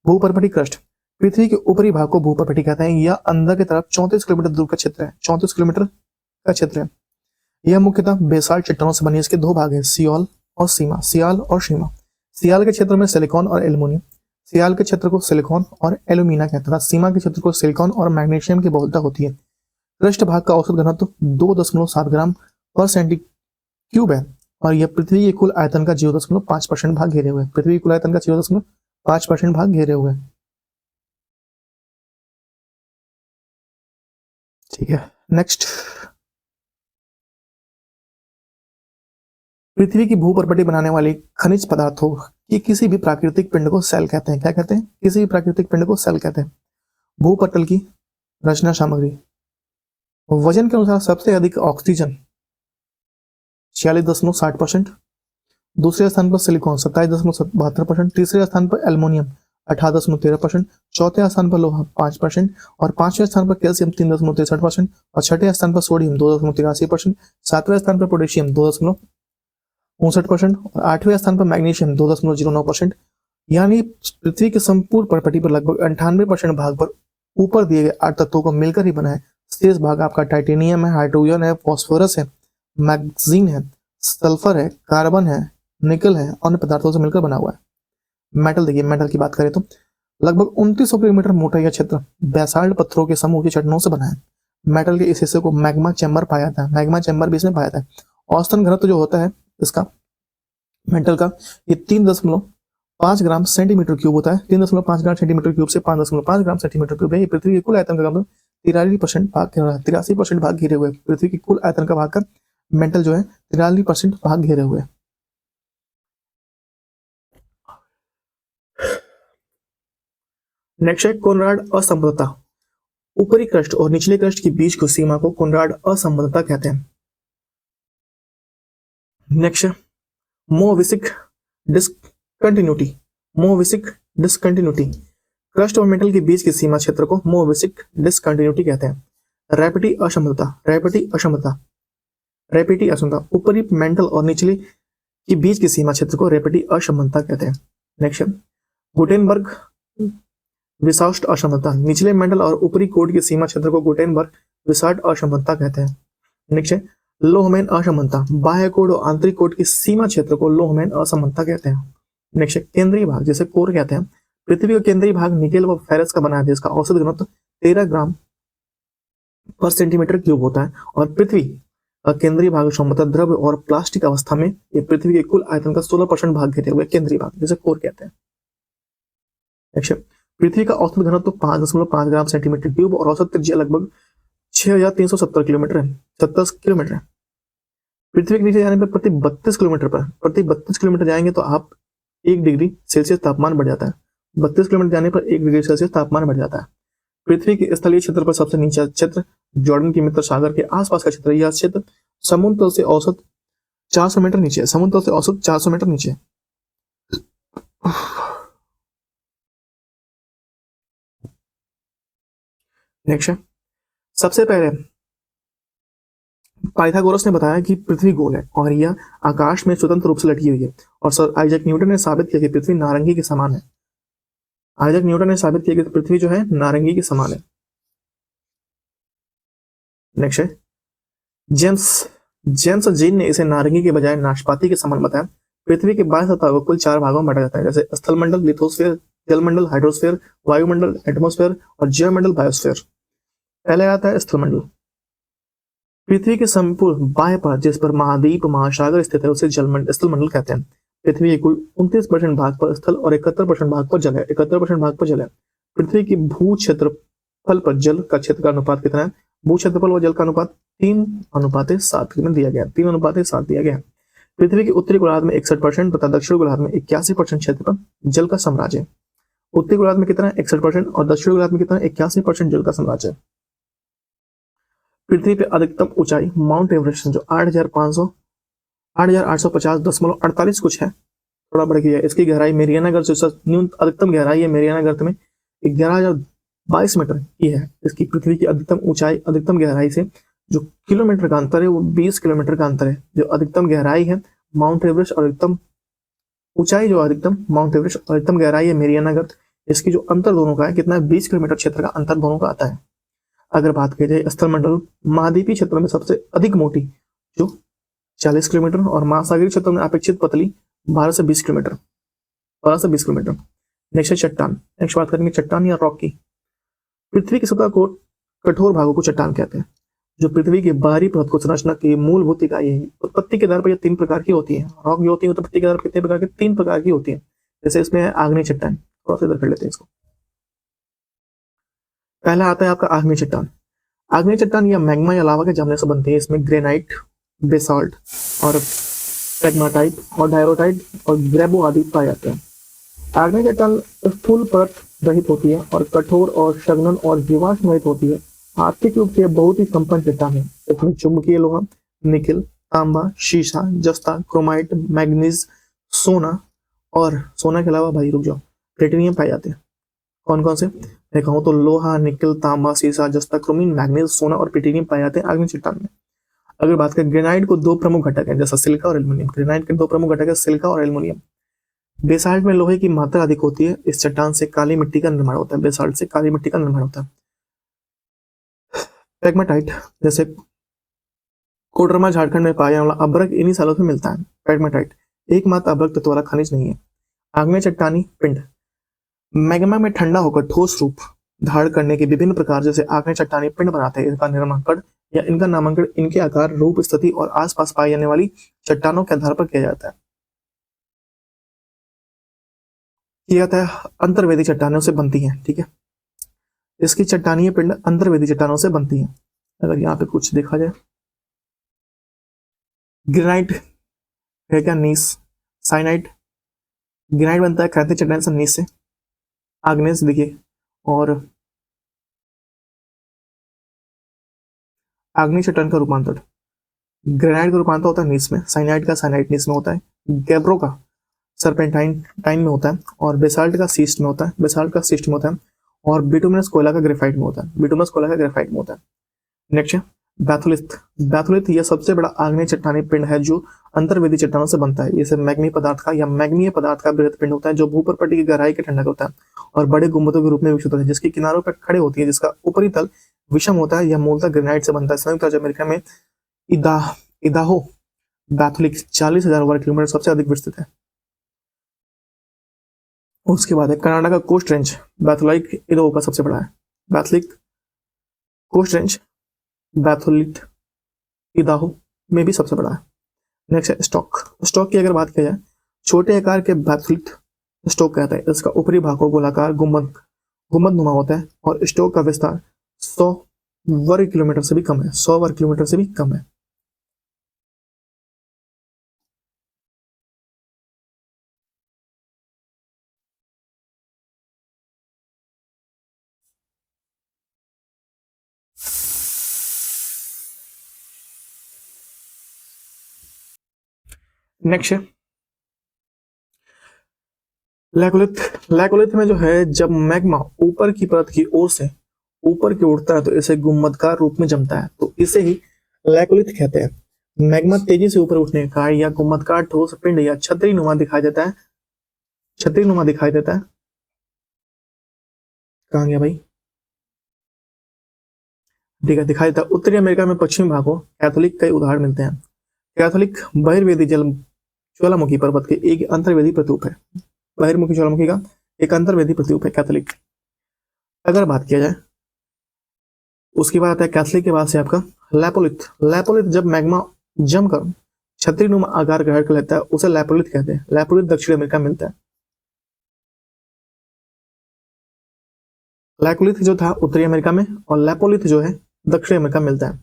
भूपर्पटी क्रस्ट पृथ्वी के ऊपरी भाग को भूपर्पटी कहते हैं। यह अंदर की तरफ 34 किलोमीटर दूर का क्षेत्र है। 34 किलोमीटर का क्षेत्र है। यह मुख्यतः बेसाल्ट चट्टानों से बनी है। इसके 2 भाग हैं, सियाल और सीमा। सियाल और सीमा। सियाल के क्षेत्र में सिलिकॉन और एल्यूमिनियम, सियाल के क्षेत्र को सिलिकॉन और एल्यूमिना कहता है। सीमा के क्षेत्र को सिलिकॉन और मैग्नीशियम की बहुलता होती है। क्रस्ट भाग का औसत घनत्व 2.7 ग्राम पर क्यूब है और यह पृथ्वी के कुल आयतन का 0.5% भाग घेरे हुए है। पृथ्वी के कुल आयतन का 0.5% भाग घेरे हुए है। ठीक है, नेक्स्ट, पृथ्वी की भूपर्पटी बनाने वाले खनिज पदार्थों की किसी भी प्राकृतिक पिंड को सेल कहते हैं। क्या कहते हैं? किसी भी प्राकृतिक पिंड को सेल कहते हैं। भूपटल की रचना सामग्री, वजन के अनुसार सबसे अधिक ऑक्सीजन 46.60%, दूसरे स्थान पर सिलिकॉन 27.72%, तीसरे स्थान पर एल्युमिनियम 18.13%, चौथे स्थान पर लोहा 5% और पांचवें स्थान पर कैल्शियम 3.63% और छठे स्थान पर सोडियम 2.83%, सातवें स्थान पर पोटेशियम 2.59% और आठवें स्थान पर मैग्नीशियम 2.09%। यानी पृथ्वी के संपूर्ण पर्पटी पर लगभग 98% भाग पर ऊपर दिए गए 8 तत्वों को मिलकर ही बना है। शेष भाग आपका टाइटेनियम है, हाइड्रोजन है, फास्फोरस है, मैग्नीज है, सल्फर है, कार्बन है, निकल है, अन्य पदार्थों से मिलकर बना हुआ है। मेटल, देखिए मेटल की बात करें तो लगभग 2900 किलोमीटर मोटा यह क्षेत्र बेसाल्ट पत्थरों के समूह की चट्टानों से बना है। मेटल के इस हिस्से को मैग्मा चैम्बर पाया जाता है। मैग्मा चैम्बर भी इसमें पाया जाता है। औसतन घनत्व जो होता है इसका मेटल का, ये 3.5 ग्राम सेंटीमीटर क्यूब होता है। 3.5 ग्राम सेंटीमीटर क्यूब से 5.5 ग्राम सेंटीमीटर क्यूब है। ये पृथ्वी के कुल आयतन का 83% भाग घेरा है। 83% भाग घेरे हुए। पृथ्वी के कुल आयतन का भाग का मेटल जो है 83% भाग घेरे हुए। नेक्स्ट है कोनराड असंबद्धता। ऊपरी क्रस्ट और निचले क्रस्ट के बीच की सीमा को कोनराड असंबद्धता कहते हैं। नेक्स्ट है मोविसिक डिसकंटिन्यूटी। मोविसिक डिसकंटिन्यूटी, क्रस्ट और मेटल के बीच की सीमा क्षेत्र को मोविसिक डिसकंटिन्यूटी कहते हैं। रैपिटी असंबद्धता। रैपिटी असंबद्धता, रैपिटी असंबद्धता, ऊपरी मेटल और निचले के बीच की सीमा क्षेत्र को रैपिटी असंबद्धता कहते हैं। नेक्स्ट है गुटेनबर्ग विसास्ट असंबद्धता। निचले मेटल और ऊपरी कोड की सीमा क्षेत्र को गुटेनबर्ग विसास्ट असंबद्धता कहते हैं। नेक्स्ट है लोहमैन असंबद्धता। बाह्य कोड और आंतरिक कोड की सीमा क्षेत्र को लोहमैन असंबद्धता कहते हैं। नेक्स्ट है केंद्रीय भाग, जिसे कोर कहते हैं। पृथ्वी का केंद्रीय भाग निकेल व फेरस का बना है, जिसका औसत घनत्व 13 ग्राम पर सेंटीमीटर क्यूब होता है और पृथ्वी का केंद्रीय भाग समतल द्रव्य और प्लास्टिक अवस्था में ये पृथ्वी के कुल आयतन का 16% भाग घेरे हुए केंद्रीय भाग, जिसे कोर कहते हैं। नेक्स्ट पृथ्वी का औसत घनत्व 5.5 ग्राम सेंटीमीटर क्यूब और औसत त्रिज्या लगभग 6370 किलोमीटर है, 70 किलोमीटर है। पृथ्वी के नीचे जाने पर प्रति 32 किलोमीटर जाएंगे तो आप 1 डिग्री सेल्सियस तापमान बढ़ जाता है। 32 किलोमीटर जाने पर 1 डिग्री सेल्सियस तापमान बढ़ जाता है। पृथ्वी के स्थलीय क्षेत्र पर सबसे नीचा क्षेत्र जॉर्डन के मित्र सागर के आसपास का क्षेत्र, यह क्षेत्र समुद्र तल से औसत 400 मीटर नीचे है। समुद्र तल से औसत 400 मीटर नीचे। नेक्स्ट है सबसे पहले पाइथागोरस ने बताया कि पृथ्वी गोल है और यह आकाश में स्वतंत्र रूप से लटकी हुई है। और सर आइजैक न्यूटन ने साबित किया कि पृथ्वी नारंगी के समान है। आइजैक न्यूटन ने साबित किया कि पृथ्वी जो है नारंगी के समान है। नेक्स्ट है जेम्स जीन ने इसे नारंगी के बजाय नाशपाती के समान बताया। पृथ्वी के 22 सतह को कुल 4 भागों में बांटा जाता है, जैसे स्थलमंडल, लिथोस्फीयर, जलमंडल, हाइड्रोस्फीयर, वायुमंडल, एटमोस्फेयर और जीवमंडल, बायोस्फीयर। पहले आता है स्थलमंडल। पृथ्वी के संपूर्ण बाह्य पर जिस पर महाद्वीप महासागर स्थित है उसे स्थलमंडल कहते हैं। पृथ्वी के कुल 29% भाग पर स्थल और 71% भाग पर जल है। 71% भाग पर जल है। पृथ्वी की भू क्षेत्रफल पर जल का क्षेत्र का अनुपात कितना है? भू क्षेत्रफल व जल का अनुपात 3:7 में दिया गया। 3:7 दिया गया। पृथ्वी के उत्तरी गोलार्ध में 61% तथा दक्षिण गोलार्ध में 81% क्षेत्र पर जल का साम्राज्य है। उत्तरी गोलार्ध में कितना है? 61% और दक्षिण गोलार्ध में कितना है? 81% जल का साम्राज्य है। पृथ्वी पे अधिकतम ऊंचाई माउंट एवरेस्ट जो 8,850.48 कुछ है, थोड़ा बढ़ गया। इसकी गहराई मेरियाना गर्त से अधिकतम गहराई है मेरियाना गर्त में 11,022 मीटर की है। इसकी पृथ्वी की अधिकतम ऊंचाई अधिकतम गहराई से जो किलोमीटर का अंतर है वो 20 किलोमीटर का अंतर है। जो अधिकतम गहराई है माउंट एवरेस्ट और अधिकतम ऊंचाई जो अधिकतम माउंट एवरेस्ट और अधिकतम गहराई है मेरियाना गर्त, इसकी जो अंतर दोनों का है कितना है? 20 किलोमीटर क्षेत्र का अंतर दोनों का आता है। अगर बात की जाए स्थलमंडल, महाद्वीपीय क्षेत्र में सबसे अधिक मोटी जो 40 किलोमीटर और महासागरीय क्षेत्र में अपेक्षित पतली 12 से 20 किलोमीटर। नेक्स्ट है चट्टान। नेक्स्ट बात करेंगे चट्टान या रॉक की। पृथ्वी की सतह को कठोर भागों को चट्टान कहते हैं। जो पृथ्वी की बाहरी परत को संरचना की मूलभूत इकाई है। उत्पत्ति के आधार पर ये 3 प्रकार की होती है। रॉक जो होती है उत्पत्ति के आधार पर कितने प्रकार की? 3 प्रकार की होती है। जैसे इसमें है आग्नेय चट्टान, थोड़ा सा इधर कर लेते हैं इसको। पहला आता है आपका आग्नेय चट्टान। आग्नेय चट्टान या मैग्मा या लावा के जमने से बनती है। इसमें ग्रेनाइट, बेसाल्ट और पेग्माटाइट और डायरोटाइट और ग्रेबो आदि पाए जाते हैं। आग्नेय चट्टान स्थूल परत रहित होती है और कठोर और संघनन और जीवाश्म रहित होती है। आर्थिक रूप से बहुत ही संपन्न चट्टान है। इसमें चुंबकीय लोहा, निकिल, तांबा, शीशा, जस्ता, क्रोमाइट, मैग्नीज, सोना और सोना के अलावा भाई रुक जाओ, प्लेटिनियम पाए जाते हैं। कौन कौन से मैं कहूँ तो लोहा, निकिल, तांबा, सीसा, जस्ता, क्रोमीन, मैग्नीज, सोना और प्लेटिनियम पाए जाते हैं आग्नेय चट्टान में। अगर बात करें ग्रेनाइट को 2 प्रमुख घटक है, जैसा सिलिका और एल्यूमिनियम। ग्रेनाइट के 2 प्रमुख घटक है, सिलिका और एल्यूमिनियम। बेसाल्ट में लोहे की मात्रा अधिक होती है। इस चट्टान से काली मिट्टी का निर्माण होता है। बेसाल्ट से काली मिट्टी का निर्माण होता है। पेग्माटाइट जैसे कोडरमा झारखंड में पाया जाने वाला अभ्रक इन्हीं सालों से मिलता है। पेग्माटाइट एकमात्र अभ्रक तत्व वाला खनिज नहीं है। आग्नेय चट्टानी पिंड मैग्मा में ठंडा होकर ठोस रूप धारण करने के विभिन्न प्रकार जैसे आग्नेय चट्टानी पिंड बनाते हैं। इनका नामांकन या इनका नामांकन इनके आकार, रूप, स्थिति और आसपास पाई जाने वाली चट्टानों के आधार पर किया जाता है। किया जाता है अंतर्वेदी चट्टानों से बनती है। ठीक है, इसकी चट्टानीय पिंड अंतर्वेदी चट्टानों से बनती है। अगर यहाँ पे कुछ देखा जाए, ग्रेनाइट है क्या? नीस, साइनाइट। ग्रेनाइट बनता है कृंतक चट्टान से, नीस से, आग्नेय से देखिए, और आग्नेय चट्टान का रूपांतर ग्रेनाइट का रूपांतर होता है नीस में, साइनाइट का साइनाइट नीस में होता है, गैब्रो का सर्पेंटाइन टाइन में होता है, और बेसाल्ट का सीस्ट में होता है, बेसाल्ट का सीस्ट में होता है, और बिटुमिनस कोयला का ग्रेफाइट में होता है, बिटुमिनस कोयला का ग्रेफाइट में होता है। नेक्स्ट है बैथोलिथ। बैथोलिथ यह सबसे बड़ा आग्नेय चट्टानी पिंड है जो अंतर्वेदी चट्टानों से बनता है। इसे मैग्मी पदार्थ का या मैग्नीय पदार्थ का बृहद पिंड होता है जो भूपर्पटी की गहराई के ठंडक होता है और बड़े गुंबदों के रूप में विकसित होता है, जिसकी किनारों पर खड़े होती है, जिसका ऊपरी तल विषम होता है। यह मूलतः ग्रेनाइट से बनता है। संयुक्त राज्य अमेरिका में इदाहो बैथोलिक 40,000 वर्ग किलोमीटर सबसे अधिक विस्तृत है। उसके बाद है कनाडा का कोस्ट रेंज, बैथोलाइक इदाहो का सबसे बड़ा है। बैथोलिक कोस्ट रेंज बैथोलिट इदाहो में भी सबसे बड़ा है। नेक्स्ट है स्टॉक। स्टॉक की अगर बात की जाए, छोटे आकार के बैथोलिट स्टॉक कहता है। इसका ऊपरी भाग को गोलाकार गुंबद नुमा होता है और स्टॉक का विस्तार 100 वर्ग किलोमीटर से भी कम है। 100 वर्ग किलोमीटर से भी कम है। नेक्स्ट है लैकोलिथ। लैकोलिथ में जो है जब मैग्मा ऊपर की परत की ओर से ऊपर की उड़ता है तो इसे गुंबदकार रूप में जमता है, तो इसे ही लैकोलिथ कहते हैं। मैग्मा तेजी से ऊपर उठने का या गुंबदकार ठोस पिंड या छतरी नुमा दिखाई देता है। छतरी नुमा दिखाई देता है। कहाँ गया भाई? ठीक है, दिखाई देता है। उत्तरी अमेरिका में पश्चिमी भागों कैथोलिक कई उदाहरण मिलते हैं। कैथोलिक बहिर्वेदी जल ज्वालामुखी पर्वत के एक अंतर्वेदी प्रतीक है। बहिर्मुखी ज्वालामुखी का एक अंतर्वेदी प्रतीक है कैथोलिक। अगर बात किया जाए उसके बाद आता है कैथोलिक के बाद से आपका लैपोलिथ। लैपोलिथ जब मैग्मा जमकर छतरी नुमा आकार ग्रहण कर लेता है उसे लैपोलिथ कहते हैं। लैपोलिथ दक्षिण अमेरिका में मिलता है। लैकोलिथ जो था उत्तरी अमेरिका में और लैपोलिथ जो है दक्षिण अमेरिका में मिलता है।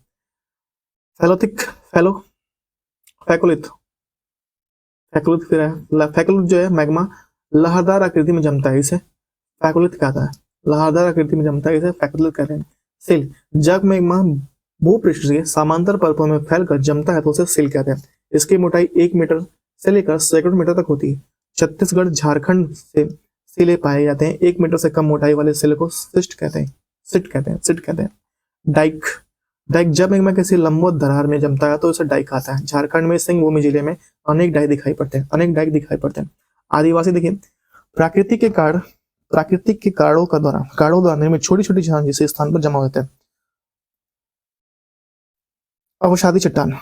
फैलोथिक फैलो फैकोलिथ फैकोलिथ फिर है। फैकोलिथ जो है मैग्मा लहरदार आकृति में जमता है, इसे फैकोलिथ कहता है। लहरदार आकृति में जमता है, इसे फैकोलिथ कहते हैं। सिल जब मैग्मा भूपृष्ठ से समांतर परतों में फैलकर जमता है तो उसे सिल कहते हैं। इसकी मोटाई 1 मीटर से लेकर सैकड़ों मीटर तक होती है। छत्तीसगढ़ झारखंड से सिले पाए जाते हैं। 1 मीटर से कम मोटाई वाले सिले को सिस्ट कहते हैं। सिट कहते हैं। डाइक डाइक जब मैग्मा किसी लंबवत दरार में जमता है तो उसे डाइक कहता है। झारखंड में सिंहभूमि जिले में अनेक डाइक दिखाई पड़ते हैं। आदिवासी देखिए प्राकृतिक के कारणों द्वारा निर्मित छोटी छोटी चट्टान जिसे स्थान पर जमा होते हैं। अवसादी चट्टान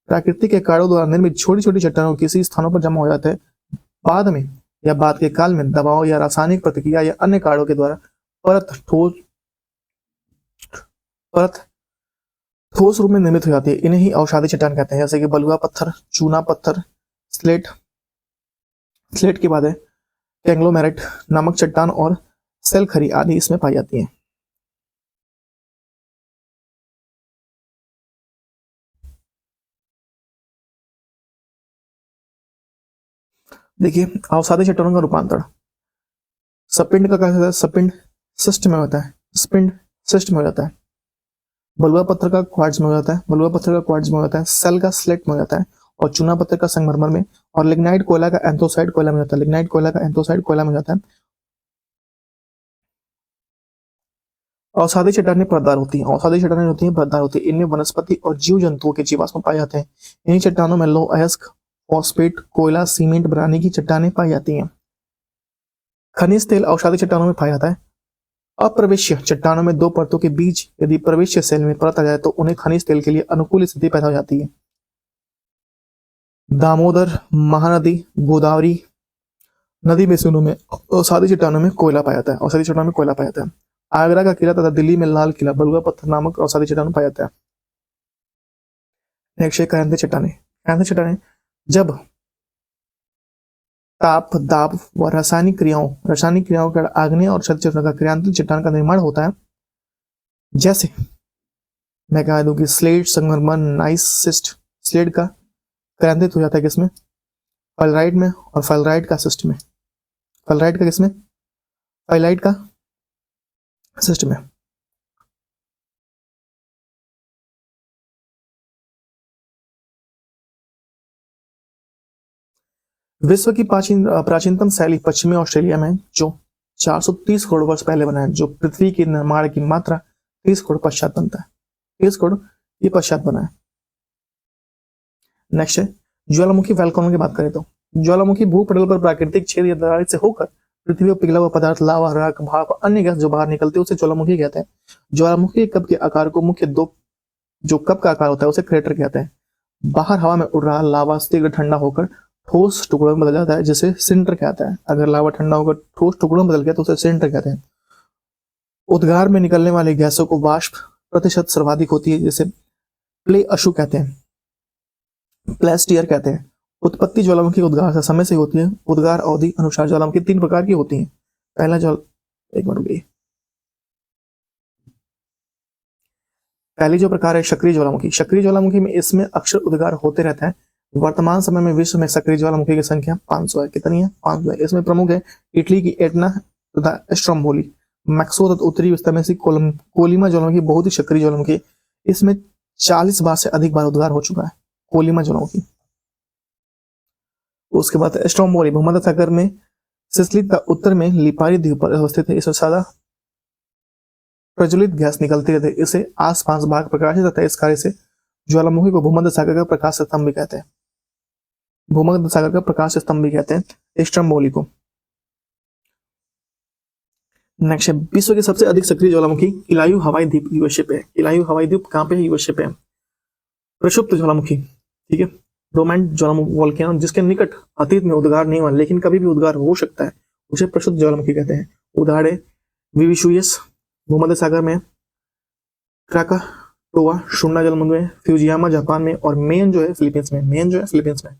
प्राकृतिक के कारणों द्वारा निर्मित छोटी छोटी चट्टानों किसी स्थानों पर जमा हो जाते हैं। बाद में या बाद के काल में दबाव या रासायनिक प्रतिक्रिया या अन्य कारणों के द्वारा परत ठोस रूप में निर्मित हो जाती है, इन्हें ही अवसादी चट्टान कहते हैं, जैसे कि बलुआ पत्थर, चूना पत्थर, स्लेट, स्लेट के बाद है कैंग्लोमेरेट, नमक चट्टान और सेलखरी आदि इसमें पाई जाती हैं। देखिए अवसादी चट्टानों का रूपांतरण, सपिंड का क्या होता है, सपिंड सिस्ट में होता है, स्पिंड सिस्ट में हो जाता है, बलुआ पत्थर का क्वार्ट्ज में हो जाता है, बलुआ पत्थर का क्वार्ट्ज में हो जाता है, सेल का स्लेट में हो जाता है, और चूना पत्थर का संगमरमर में, और लिग्नाइट कोयला का एंथोसाइड कोयला में जाता है, लिग्नाइट कोयला का एंथोसाइड कोयला में जाता है। अवसादी चट्टानें परतदार होती हैं, अवसादी चट्टानें होती हैं परतदार होती है, इनमें वनस्पति और जीव जंतुओं के जीवाश्म पाए जाते हैं। इन्हीं चट्टानों में लौह अयस्क, फॉस्फेट, कोयला, सीमेंट बनाने की चट्टानें पाई जाती हैं। खनिज तेल अवसादी चट्टानों में पाया जाता है। अप्रवेश्य चट्टानों में दो परतों के बीच यदि प्रवेश्य सेल में परत आ जाए तो उन्हें खनिज तेल के लिए अनुकूल स्थिति पैदा हो जाती है। दामोदर, महानदी, गोदावरी नदी बेसिनों में अवसादी चट्टानों में कोयला पाया जाता है, अवसादी चट्टानों में कोयला पाया जाता है। आगरा का किला तथा दिल्ली में लाल किला बलुआ पत्थर नामक अवसादी चट्टानों पाया जाता है। नेक्स्ट है कायांतिक चट्टानें। कायांतिक चट्टानें जब ताप, दाब व रासायनिक क्रियाओं के आग्नेय और क्षैतिज चट्टानों का क्रियांतिक चट्टान का निर्माण होता है। जैसे मैं कह दूं कि स्लेट, संगमरमर, नाइस सिस्ट, स्लेट का क्रियांतित हो जाता है किसमें, फाइलराइट में, और फाइलराइट का सिस्ट में, फाइलराइट का किसमें, फाइलाइट का सिस्ट में। विश्व की प्राचीनतम शैली पश्चिमी ऑस्ट्रेलिया में जो 430 करोड़ वर्ष पहले बना है, जो पृथ्वी के निर्माण की मात्रा 30 करोड़ पश्चात बनता है, 30 करोड़ ये पश्चात बना है। नेक्स्ट है ज्वालामुखी वोल्केनो की बात करें तो ज्वालामुखी भूपटल पर प्राकृतिक छेद या दरार से होकर पृथ्वी पर पिघला हुआ पदार्थ, लावा, राख, भाप, अन्य गैस जो बाहर निकलती है उसे ज्वालामुखी कहते हैं। ज्वालामुखी कप के आकार को मुख्य दो, जो कप का आकार होता है उसे क्रेटर कहते हैं। बाहर हवा में उड़ रहा लावा शीघ्र ठंडा होकर ठोस टुकड़ों में बदल जाता है, जिसे सिंटर कहता है। अगर लावा ठंडा होकर ठोस टुकड़ों में बदल गया तो उसे सिंटर कहते हैं। उद्गार में निकलने वाली गैसों को वाष्प प्रतिशत सर्वाधिक होती है, जिसे प्ले अशु कहते हैं, प्लेस्टियर कहते हैं। उत्पत्ति ज्वालामुखी उद्गार से समय से होती है। उद्गार अवधि अनुसार ज्वालामुखी 3 प्रकार की होती है। पहला एक मिनट रुकिए। पहली जो प्रकार है सक्रिय ज्वालामुखी। सक्रिय ज्वालामुखी में इसमें अक्सर उद्गार होते रहता है। वर्तमान समय में विश्व में सक्रिय ज्वालामुखी की संख्या 500 है। कितनी है? 500 है। इसमें प्रमुख है इटली की एटना तथा स्ट्रोम्बोली, मैक्सो तथा उत्तरी विस्तार में कोलिमा ज्वालामुखी बहुत ही सक्रिय ज्वालामुखी। इसमें 40 बार से अधिक बार उद्गार हो चुका है कोलिमा ज्वालामुखी। उसके बाद स्ट्रोम्बोली भूमध्य सागर में सिसिली का उत्तर में लिपारी द्वीप पर अवस्थित है। इसमें सादा प्रज्वलित गैस निकलती रहती है। इसे आसपास भाग प्रकाशित रहता है। इस कार्य से ज्वालामुखी को भूमध्य सागर का प्रकाश स्तंभ भी कहते हैं। भूमध्य सागर का प्रकाश स्तंभ भी कहते हैं स्ट्रोम्बोली को। नेक्स्ट है विश्व की सबसे अधिक सक्रिय ज्वालामुखी इलायू हवाई द्वीप यूएसए पे है। इलायू हवाई द्वीप कहाँ पे है? यूएसए पे है। प्रक्षुब्ध ज्वालामुखी, ठीक है, डोर्मेंट ज्वालामुखी वोल्केनो जिसके निकट अतीत में उद्गार नहीं हुआ लेकिन कभी भी उद्गार हो सकता है, उसे प्रक्षुब्ध ज्वालामुखी कहते हैं। उदाहरण है विविशुयस भूमध्य सागर में, क्राकाटोआ शुन्ना जलसमुद्र में, फ्यूजियामा जापान में, और मेन जो है फिलीपींस में।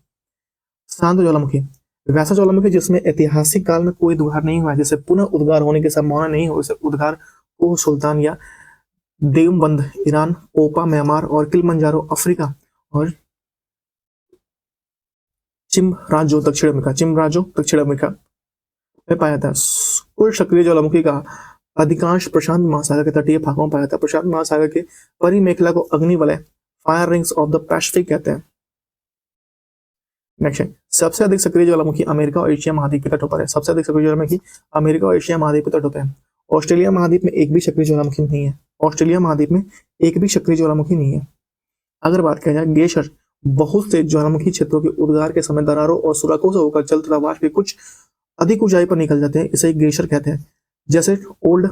शांत ज्वालामुखी वैसा ज्वालामुखी जिसमें ऐतिहासिक काल में कोई उद्गार नहीं हुआ, जिसे पुनः उद्गार होने की संभावना नहीं हो, इसे उद्गार को सुल्तान या देवबंद ईरान, पोपा म्यांमार, और किलिमंजारो अफ्रीका, और चिमराजो दक्षिण अमेरिका में पाया था। कुल सक्रिय ज्वालामुखी का अधिकांश प्रशांत महासागर के तटीय भागों में पाया था। प्रशांत महासागर के परिमेखला को अग्नि वलय, fire rings of the Pacific कहते हैं। नेक्स्ट है सबसे अधिक सक्रिय ज्वालामुखी अमेरिका और एशिया महाद्वीप के तटों पर है। सबसे अधिक सक्रिय ज्वालामुखी अमेरिका और एशिया महाद्वीप के तटों पर है। ऑस्ट्रेलिया महाद्वीप में एक भी सक्रिय ज्वालामुखी नहीं है। ऑस्ट्रेलिया महाद्वीप में एक भी सक्रिय ज्वालामुखी नहीं है। अगर बात किया जाए ग्लेशियर, बहुत से ज्वालामुखी क्षेत्रों के उद्गार के समय दरारों और सुरंगों से होकर जल तथा वाष्प की कुछ अधिक ऊंचाई पर निकल जाते हैं। इसे ग्लेशियर कहते हैं। जैसे ओल्ड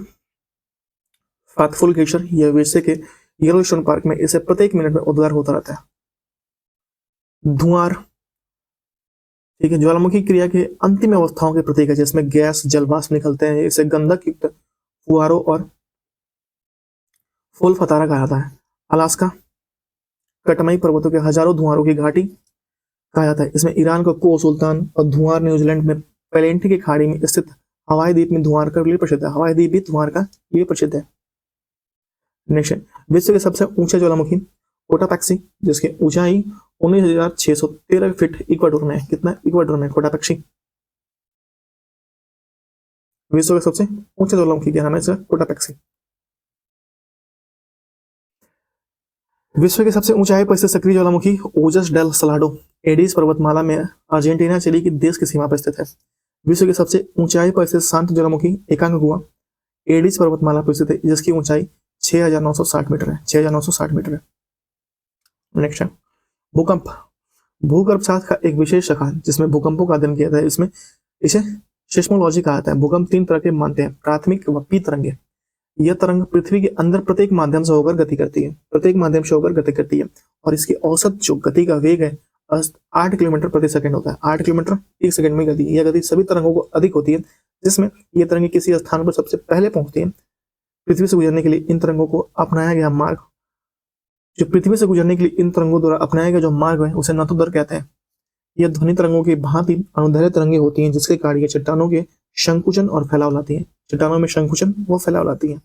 फैथफुल ग्लेशियर या यूएसए के येलोस्टोन पार्क में इसे प्रत्येक मिनट में उद्गार होता रहता है। धुआर, ठीक है, ज्वालामुखी क्रिया के अंतिम अवस्थाओं के प्रतीक है, जिसमें गैस जलवाष्प निकलते हैं। इसे गंधक युक्त फुहारों और फूल फतारा कहा जाता है। अलास्का कटमई पर्वतों के हजारों धुआरों की घाटी कहा जाता है। इसमें ईरान का को सुल्तान और धुआर न्यूजीलैंड में पेलेंटी की खाड़ी में स्थित हवाई द्वीप में धुआर के लिए प्रसिद्ध है। हवाई द्वीप भी धुआर का लिए प्रसिद्ध है। नेक्स्ट, विश्व के सबसे ऊंचे ज्वालामुखी कोटापेक्सी, जिसकी ऊंचाई 19,613 फीट इक्वाडोर में है। कितना इक्वाडोर में कोटापेक्सी? विश्व के सबसे ऊंचे ज्वालामुखी क्या नाम है इसका? कोटापेक्सी। विश्व के सबसे ऊंचाई पर स्थित सक्रिय ज्वालामुखी ओजस डेल सलाडो एडीज पर्वतमाला में अर्जेंटीना चिली की देश की सीमा पर स्थित है। विश्व के सबसे ऊंचाई पर स्थित शांत ज्वालामुखी एकांगुआ एडीज पर्वतमाला पर स्थित है, जिसकी ऊंचाई 6,960 मीटर है। 6,960 मीटर है। नेक्स्ट है भूकंप। भूगर्भशास्त्र का एक विशेष शाखा जिसमें भूकंपों का अध्ययन किया जाता है। इसमें इसे सेस्मोलॉजी कहा जाता है। भूकंप 3 तरह के मानते हैं, प्राथमिक व पी तरंगे। यह तरंग पृथ्वी के अंदर प्रत्येक माध्यम से होकर गति करती है। प्रत्येक माध्यम से होकर गति करती है और इसकी औसत जो गति का वेग है 8 किलोमीटर प्रति सेकंड होता है। 8 किलोमीटर एक सेकंड में गति। यह गति सभी तरंगों को अधिक होती है, जिसमें यह तरंगे किसी स्थान पर सबसे पहले पहुंचती है। पृथ्वी से गुजरने के लिए इन तरंगों को अपनाया गया मार्ग जो पृथ्वी से गुजरने के लिए इन तरंगों द्वारा अपनाया गया जो मार्ग है उसे नतोदर कहते हैं। यह ध्वनि तरंगों की भांति अनुदैर्ध्य तरंगे होती हैं, जिसके कारण ये चट्टानों के संकुचन और फैलाव लाती हैं। चट्टानों में संकुचन व फैलाव लाती हैं।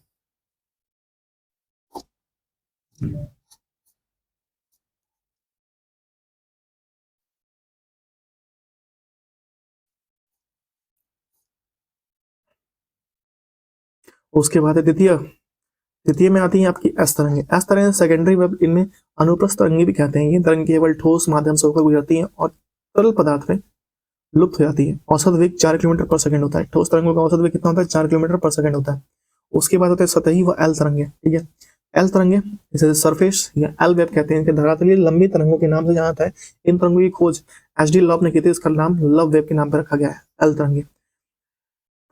उसके बाद है द्वितीय। द्वितीय में आती है आपकी एस तरंगे। एस तरंगे सेकेंडरी वेब, इनमें अनुप्रस्थ तरंगे भी कहते हैं। ये तरंग केवल ठोस माध्यम से होकर गुजरती हैं और तरल पदार्थ में लुप्त हो जाती है। औसत वेग 4 किलोमीटर पर सेकंड होता है। ठोस तरंगों का औसत वेग कितना होता है? 4 किलोमीटर पर सेकंड होता है। उसके बाद होते हैं सतही व एल तरंगे। ठीक है, एल तरंगे इसे सरफेस या एल वेब कहते हैं। इनके धरातलीय लंबी तरंगों के नाम से जाना जाता है। इन तरंगों की खोज एच.डी. लव ने की थी। इसका नाम लव वेब के नाम पर रखा गया है। एल तरंगे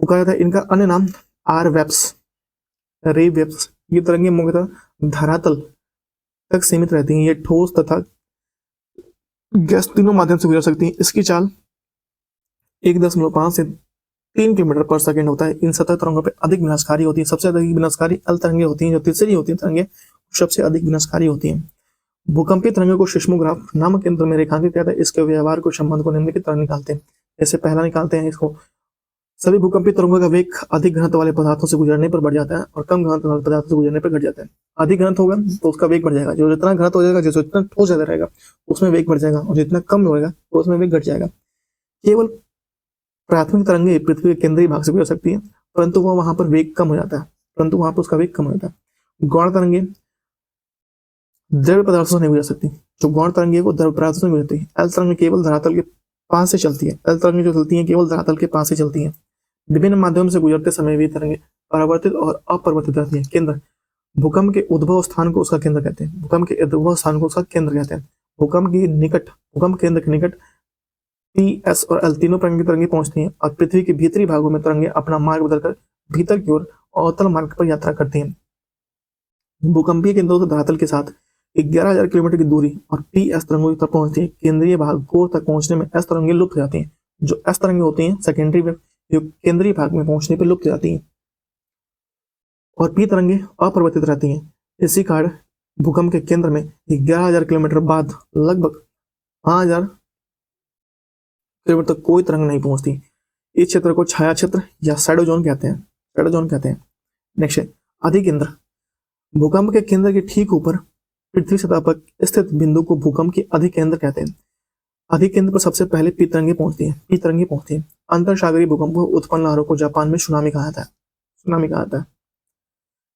पुकारा जाता है। इनका अन्य नाम आर वेब्स, रे वेब्स। ये तरंगे मुख्यतः धरातल तक सीमित रहती हैं। ये ठोस तथा गैस तीनों माध्यम से गुजर सकती हैं। इसकी चाल 1.5 से 3 किलोमीटर पर सेकंड होता है। इन सतह तरंगों पर अधिक विनाशकारी होती है। सबसे अधिक विनाशकारी एल तरंगे होती हैं। जो तीसरी होती है तरंगे सबसे अधिक विनाशकारी होती हैं। भूकंपीय तरंगों को सिस्मोग्राफ नामक यंत्र में रेखांकित किया जाता है। इसके व्यवहार को संबंध को निम्नलिखित तरह निकालते हैं। जैसे पहला निकालते हैं इसको, सभी भूकंपीय तरंगों का वेग अधिक घनत्व वाले पदार्थों से गुजरने पर बढ़ जाता है और कम घनत्व वाले पदार्थों से गुजरने पर घट जाता है। अधिक घनत्व होगा तो उसका वेग बढ़ जाएगा। जो जितना घनत्व हो जाएगा, जो जितना ठोस ज्यादा रहेगा उसमें वेग बढ़ जाएगा, और जितना कम होगा तो उसमें वेग घट जाएगा। केवल प्राथमिक तरंगे पृथ्वी के केंद्रीय भाग से गुजर सकती है, परंतु वहां पर वेग कम हो जाता है। परंतु वहां पर उसका वेग कम हो जाता है। गौण तरंगे द्रव्य पदार्थों से नहीं गुजर सकती। जो गौण तरंगे वो द्रव्य पदार्थों से गुजरती है। एल तरंगे केवल धरातल के पास से चलती है। एल तरंगे जो चलती है केवल धरातल के पास से चलती है। विभिन्न माध्यमों से गुजरते समय भी तरंगे परावर्तित और अपरिवर्तित रहती हैं। केंद्र भूकंप के उद्भव स्थान को उसका केंद्र कहते हैं। भूकंप के उद्भव स्थान को उसका केंद्र कहते हैं। भूकंप के निकट, भूकंप केंद्र के निकट पी, एस और एल तीनों प्रकार की तरंगे पहुंचती हैं और पृथ्वी के भीतरी भागों में तरंगे अपना मार्ग बदलकर भीतर की ओर अवतल मार्ग पर यात्रा करती हैं। भूकंपीय केंद्रों से धरातल के साथ 11,000 किलोमीटर की दूरी और पी एस तरंगों तक पहुंचती है। केंद्रीय भाग कोर तक पहुंचने में एस तरंगे लुप्त हो जाती हैं। जो एस तरंगे होती हैं सेकेंडरी वेव, जो केंद्रीय भाग में पहुंचने पर लुप्त हो जाती हैं, और पी तरंगे अपरिवर्तित रहती हैं। इसी कारण भूकंप के केंद्र में 11,000 किलोमीटर बाद लगभग 5,000 किलोमीटर तक कोई तरंग नहीं पहुंचती। इस क्षेत्र को छाया क्षेत्र या शैडो जोन कहते हैं। शैडो जोन कहते हैं। नेक्स्ट है अधिकेंद्र। भूकंप के केंद्र के ठीक ऊपर पृथ्वी सतह पर स्थित बिंदु को भूकंप के अधिकेंद्र कहते हैं। अधिकेंद्र पर सबसे पहले पी तरंगे पहुंचती हैं। पी तरंगे पहुंचती हैं। अंतरसागरीय भूकंप उत्पन्न लहरों को जापान में सुनामी कहा जाता है। सुनामी कहा जाता है।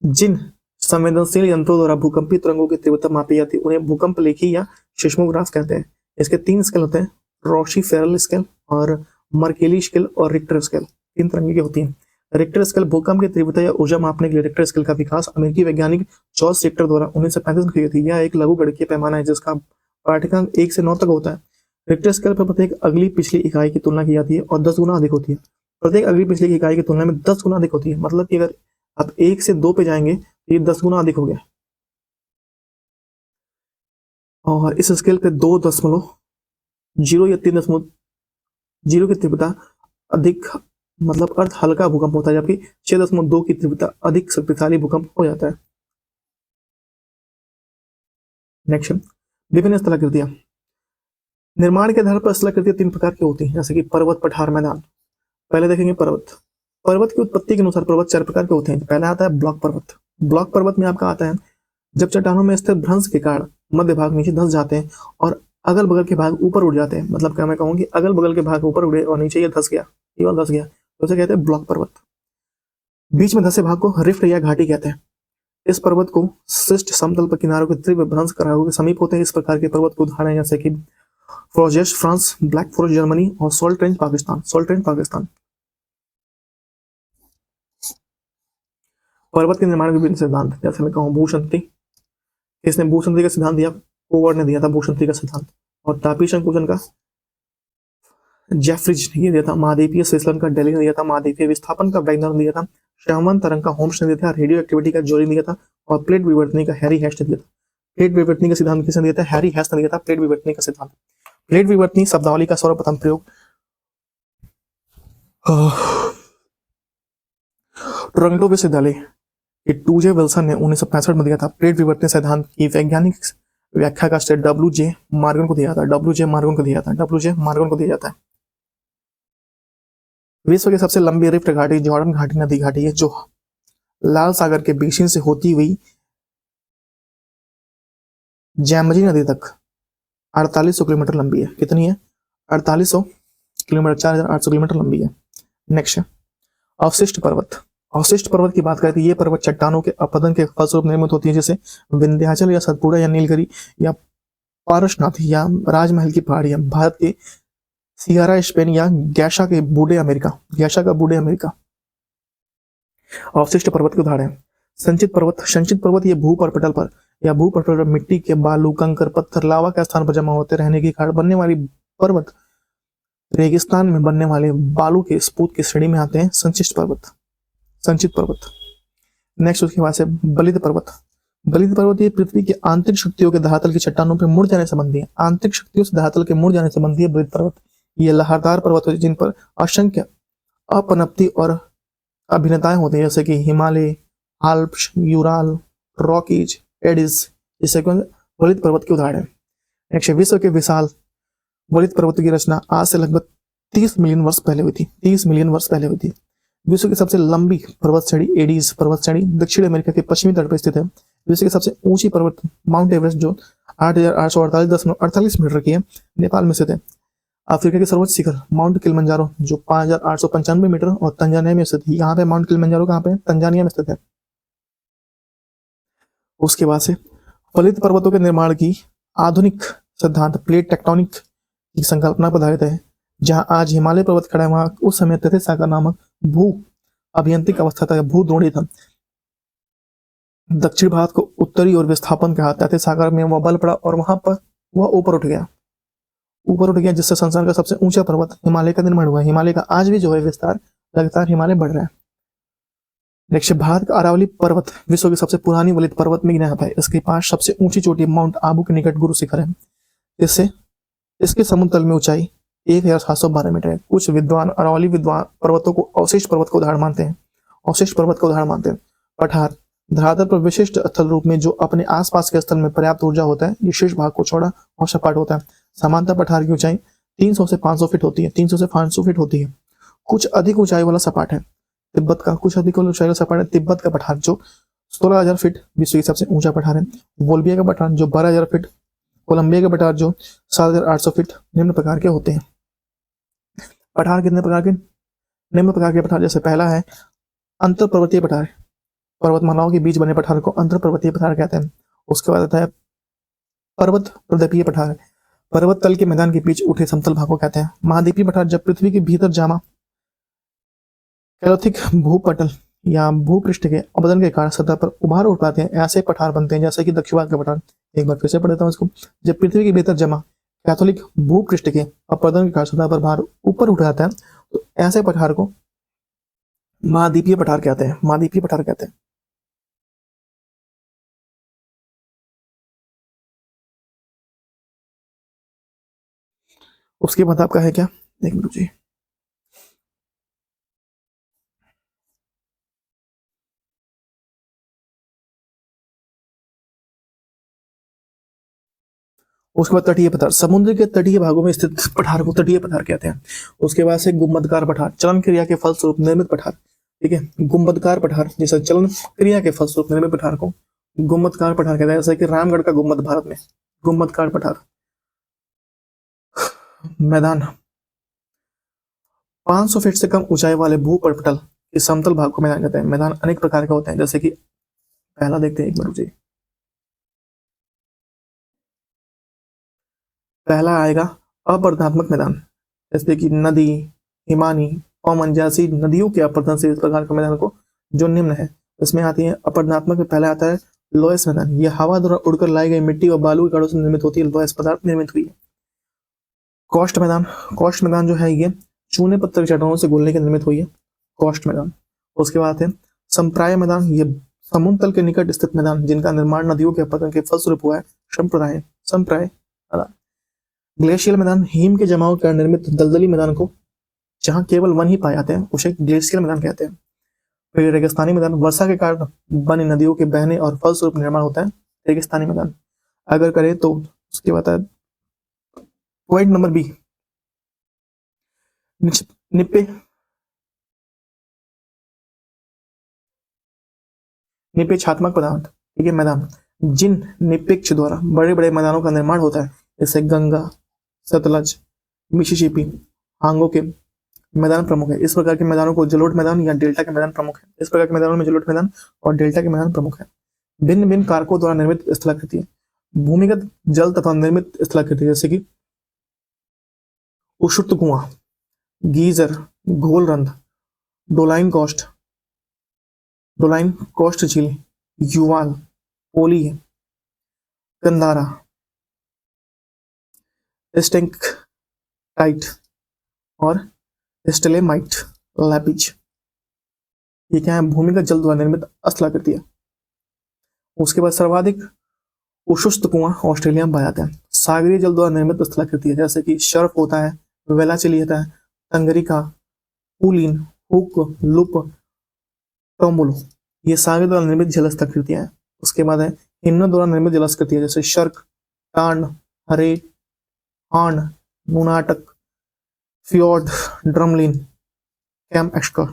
जिन संवेदनशील यंत्रों द्वारा भूकंपीय तरंगों की तीव्रता मापी जाती है उन्हें भूकंप लेखी या सिस्मोग्राफ कहते हैं। इसके 3 स्केल होते हैं, रॉशी फेरल स्केल और मर्केली स्केल और रिक्टर स्केल। 3 तरंगे की होती हैं। रिक्टर स्केल भूकंप की तीव्रता या ऊर्जा मापने के लिए रिक्टर स्केल का विकास अमेरिकी वैज्ञानिक जॉर्ज रिक्टर द्वारा 1935 में की गई थी। यह एक लघु गणितीय पैमाना है जिसका पाठ्यांक 1 से 9 तक होता है। रिक्टर स्केल पर प्रत्येक अगली पिछली इकाई की तुलना की जाती है और 10 गुना अधिक होती है। प्रत्येक अगली पिछली इकाई की तुलना में 10 गुना अधिक होती है। मतलब कि अगर आप 1 से 2 पे जाएंगे तो ये 10 गुना अधिक हो गया। और इस स्केल पे 2.0 या 3.0 की तीव्रता अधिक, मतलब अर्थ हल्का भूकंप होता है, जबकि 6.2 की तीव्रता अधिक शक्तिशाली भूकंप हो जाता है। नेक्स्ट, विभिन्न स्थलाकृतियां, निर्माण के आधार पर स्थलाकृतियां 3 प्रकार की होती हैं, जैसे कि पर्वत, पठार, मैदान। पहले देखेंगे पर्वत। पर्वत की उत्पत्ति के अनुसार पर्वत 4 प्रकार के होते हैं। पहला आता है ब्लॉक पर्वत। ब्लॉक पर्वत में आपका आता है जब चट्टानों में स्थित भ्रंश के कारण मध्य भाग नीचे धंस जाते हैं और अगल बगल के भाग ऊपर उठ जाते हैं। मतलब क्या मैं कहूँ कि अगल बगल के भाग ऊपर उड़े और नीचे ये धस गया, केवल धस गया, तो उसे कहते हैं ब्लॉक पर्वत। बीच में धसे भाग को रिफ्ट या घाटी कहते हैं। इस पर्वत को शिष्ट समतल पर किनारों के तीव्र भ्रंश करारों के समीप होते हैं। इस प्रकार के पर्वत को उदाहरण जैसे कि फ्रोजेस फ्रांस, ब्लैक फॉरेस्ट जर्मनी और salt range Pakistan. Salt range Pakistan. पर्वत के निर्माण के विभिन्न सिद्धांत, जैसे मैं कहूँ भूसंति, इसने भूसंति का सिद्धांत दिया, कोवर ने दिया था भूसंति का सिद्धांत। और तापी संकुचन का जेफरिज ने दिया था। महाद्वीपीय स्विट्जरलैंड का डेली ने दिया था। महाद्वीपीय विस्थापन का वैज्ञानिक ने दिया था। श्यामन तरंग का होम्स ने दिया था। रेडियो एक्टिविटी का जोरी ने दिया था। और प्लेट विवर्तनी का हैरी हेस्ट ने दिया था। प्लेट विवर्तनी का सिद्धांत किसने दिया था? हैरी हेस्ट ने दिया था प्लेट विवर्तनी का सिद्धांत। प्लेट विवर्तनी शब्दावली का सर्वप्रथम प्रयोग टोरंटो विश्वविद्यालय के टूजे विल्सन ने 1965 में दिया था। प्लेट विवर्तन सिद्धांत की वैज्ञानिक व्याख्या का श्रेय डब्ल्यू जे मॉर्गन को दिया था। डब्ल्यू जे मॉर्गन को दिया था। डब्ल्यू जे मॉर्गन को दिया जाता है। विश्व की सबसे लंबी रिफ्ट घाटी जॉर्डन घाटी नदी घाटी है, जो लाल सागर के बेसिन से होती हुई जैमजी नदी तक 4800 किलोमीटर लंबी है। कितनी है? 4800 किलोमीटर, 4800 किलोमीटर लंबी है। नेक्स्ट, अवशिष्ट पर्वत। अवशिष्ट पर्वत की बात करें तो ये पर्वत चट्टानों के अपदन के फलस्वरूप निर्मित होती है, जैसे विंध्याचल या सतपुड़ा या नीलगिरी या पारसनाथ या राजमहल की पहाड़ियां, भारत के सियारा स्पेन या गैशा के बूढ़े अमेरिका, गैशा का बूढ़े अमेरिका। अवशिष्ट पर्वत के उदाहरण, संचित पर्वत। संचित पर्वत ये भूपटल पर या भूपटल पर मिट्टी के बालू, कंकर, पत्थर, लावा के स्थान पर जमा होते रहने की कारण बनने वाली पर्वत रेगिस्तान में बनने वाले बालू के स्पूत की श्रेणी में आते हैं संचित पर्वत। संचित पर्वत। नेक्स्ट उसके बाद से बलित पर्वत। बलित पर्वत ये पृथ्वी की आंतरिक शक्तियों के धरातल की चट्टानों पर मुड़ जाने संबंधी है। आंतरिक शक्तियों से धरातल के मुड़ जाने संबंधी है बलित पर्वत। ये लहरदार पर्वत होते हैं जिन पर असंख्य अपनप्ति और अभिन्नताएं होती हैं, जैसे कि Himalaya, Alps, Ural, Rockies, Aedes, जिससे वलित पर्वत के उदाहरण। नेक्स्ट, विश्व के विशाल वलित पर्वत की रचना आज से लगभग 30 मिलियन वर्ष पहले हुई थी। 30 मिलियन वर्ष पहले हुई थी। विश्व की सबसे लंबी पर्वत श्रेणी एडीज पर्वत श्रेणी दक्षिण अमेरिका के पश्चिमी तट पर स्थित है। विश्व की सबसे ऊंची पर्वत माउंट एवरेस्ट, जो 8848.48 मीटर की है, नेपाल में स्थित है। अफ्रीका के सर्वोच्च शिखर माउंट किलिमंजारो, जो 5895 मीटर और तंजानिया में स्थित है। यहाँ पे माउंट किलिमंजारो कहाँ पे? तंजानिया में स्थित है। उसके बाद से फलित पर्वतों के निर्माण की आधुनिक सिद्धांत प्लेट टेक्टोनिक की संकल्पना पर आधारित है। जहां आज हिमालय पर्वत खड़ा है, वहां उस समय तथे सागर नामक भू अभियंत्रिक अवस्था था, भू द्रोणी था। दक्षिण भारत को उत्तरी और विस्थापन कहा। तथे सागर में वह बल पड़ा और वहां पर वह ऊपर उठ गया, ऊपर उठ गया, जिससे संसार का सबसे ऊंचा पर्वत हिमालय का निर्माण हुआ। हिमालय का आज भी जो है विस्तार, लगातार हिमालय बढ़ रहा है। नेक्स्ट, भारत का अरावली पर्वत विश्व की सबसे पुरानी वलित पर्वत में गिना है। इसके पास सबसे ऊंची चोटी माउंट आबू के निकट गुरु शिखर है। इससे इसके समुद्र तल में ऊंचाई 1712 मीटर है। कुछ विद्वान अरावली विद्वान पर्वतों को अवशिष्ट पर्वत का उदाहरण मानते हैं। अवशिष्ट पर्वत का उदाहरण मानते हैं। पठार, धरातल पर विशिष्ट स्थल रूप में जो अपने आसपास के स्थल में पर्याप्त ऊर्जा होता है, ये शीर्ष भाग को चौड़ा और सपाट होता है। सामान्यतः पठार की ऊंचाई 300 से 500 फीट होती है। 300 से 500 फीट होती है। कुछ अधिक ऊंचाई वाला सपाट है तिब्बत का, कुछ अधिक ऊंचाई वाला सपाट है तिब्बत का पठार, जो 16,000 फीट विश्व की सबसे ऊंचा पठार है। वोल्बिया का पठार जो 12,000 फीट, कोलंबिया के पठार जो 7,800 फीट निम्न प्रकार के होते हैं। पठार कितने प्रकार के? निम्न प्रकार के पठार, जैसे पहला है अंतर पर्वतीय पठार, पर्वतमालाओं के बीच बने पठार को अंतर पर्वतीय पठार कहते हैं। उसके बाद आता है पर्वत प्रदेपीय पठार, पर्वत तल के मैदान के बीच उठे समतल भाग को कहते हैं। महाद्वीपीय पठार, जब पृथ्वी के भीतर जामा कैलोथिक भूपटल या भूपृष्ठ के अपदन के कारण सतह पर उभार उठ पाते हैं, ऐसे पठार बनते हैं, जैसे कि दक्षिण भारत का पठार। एक बार फिर से पढ़ देता हूँ इसको। जब पृथ्वी के भीतर जमा कैथोलिक भूपृष्ठ के अपरदन के कारण सतह पर भार ऊपर उठ जाता है, तो ऐसे पठार को महाद्वीपीय पठार कहते हैं। महाद्वीपीय पठार कहते हैं। उसके बाद आपका है क्या? एक मिनट जी। उसके बाद तटीय पठार, समुद्र के तटीय भागों में स्थित पठार को तटीय पठार कहते हैं। उसके बाद से गुंबदकार पठार, चलन क्रिया के फलस्वरूप निर्मित पठार। ठीक है, गुंबदकार पठार, जैसे चलन क्रिया के फलस्वरूप निर्मित पठार को गुंबदकार पठार कहते हैं। जैसे कि रामगढ़ का गुंबद भारत में गुंबदकार पठार। मैदान, 500 फीट से कम ऊंचाई वाले भूपटल के समतल भाग को मैदान कहते हैं। मैदान अनेक प्रकार के होते हैं, जैसे कि पहला देखते हैं, एक मिनट जी। पहला आएगा अपरदनात्मक मैदान, जैसे कि नदी, हिमानी, पवन जैसी नदियों के अपरदन से इस प्रकार के मैदान को जो निम्न है इसमें आती है। अपरदनात्मक में पहला आता है लोयस मैदान, यह हवा द्वारा उड़कर लाई गई मिट्टी और बालू के कणों से निर्मित होती है। लोयस पदार्थ निर्मित हुई है। कॉस्ट मैदान, कॉस्ट मैदान जो है ये चूने पत्थर के चट्टानों से घुलने के निर्मित हुई है, कॉस्ट मैदान। उसके बाद है संप्राय मैदान, ये समुद्र तल के निकट स्थित मैदान जिनका निर्माण नदियों के अपरदन के फलस्वरूप हुआ है, संप्राय संप्राय मैदान। ग्लेशियल मैदान, हिम के जमाव के निर्मित दलदली मैदान को जहां केवल वन ही पाए जाते हैं उसे ग्लेशियल मैदान कहते हैं। फिर रेगिस्तानी मैदान, वर्षा के कारण बनी नदियों के बहने और फलस्वरूप निर्माण होता है रेगिस्तानी मैदान। अगर करें तो उसके बाद पॉइंट नंबर बी, निप्पे निपेक्षात्मक पदार्थ। ठीक है, मैदान जिन निपेक्ष द्वारा बड़े बड़े मैदानों का निर्माण होता है, जैसे गंगा, सतलज, मिसिसिपी, हांगो के मैदान प्रमुख है। इस प्रकार के मैदानों को जलोढ़ मैदान या डेल्टा के मैदान प्रमुख है। इस प्रकार के मैदानों में जलोढ़ मैदान और डेल्टा के मैदान प्रमुख है। भिन्न भिन्न कारकों द्वारा निर्मित स्थलाकृति, भूमिगत जल तथा निर्मित स्थलाकृति, जैसे कि उषुप्त कुआं, गीजर, घोलरंध्र, डोलाइन कॉस्ट झील, युवाल, पोली, कंदारा, स्टेंकटाइट और स्टेलेमाइट लैपिज। ये क्या है? भूमिगत जल द्वारा निर्मित स्थलाकृति है। उसके बाद सर्वाधिक उषुप्त कुआं ऑस्ट्रेलिया में पाया जाता है। सागरीय जल द्वारा निर्मित स्थलाकृति है, जैसे कि शर्फ होता है, वेलाचिली होता है, तंगरिका, पुलिन, हुक, लुप, टोम्बोलो, ये सागर द्वारा निर्मित जल स्थलाकृतियां हैं। उसके बाद है हिमनद द्वारा निर्मित जल स्थलाकृतियां, जैसे शर्क, टांड, हरे, हांड, नूनाटक, फ्योर्ड, ड्रमलिन, कैम एक्सकर।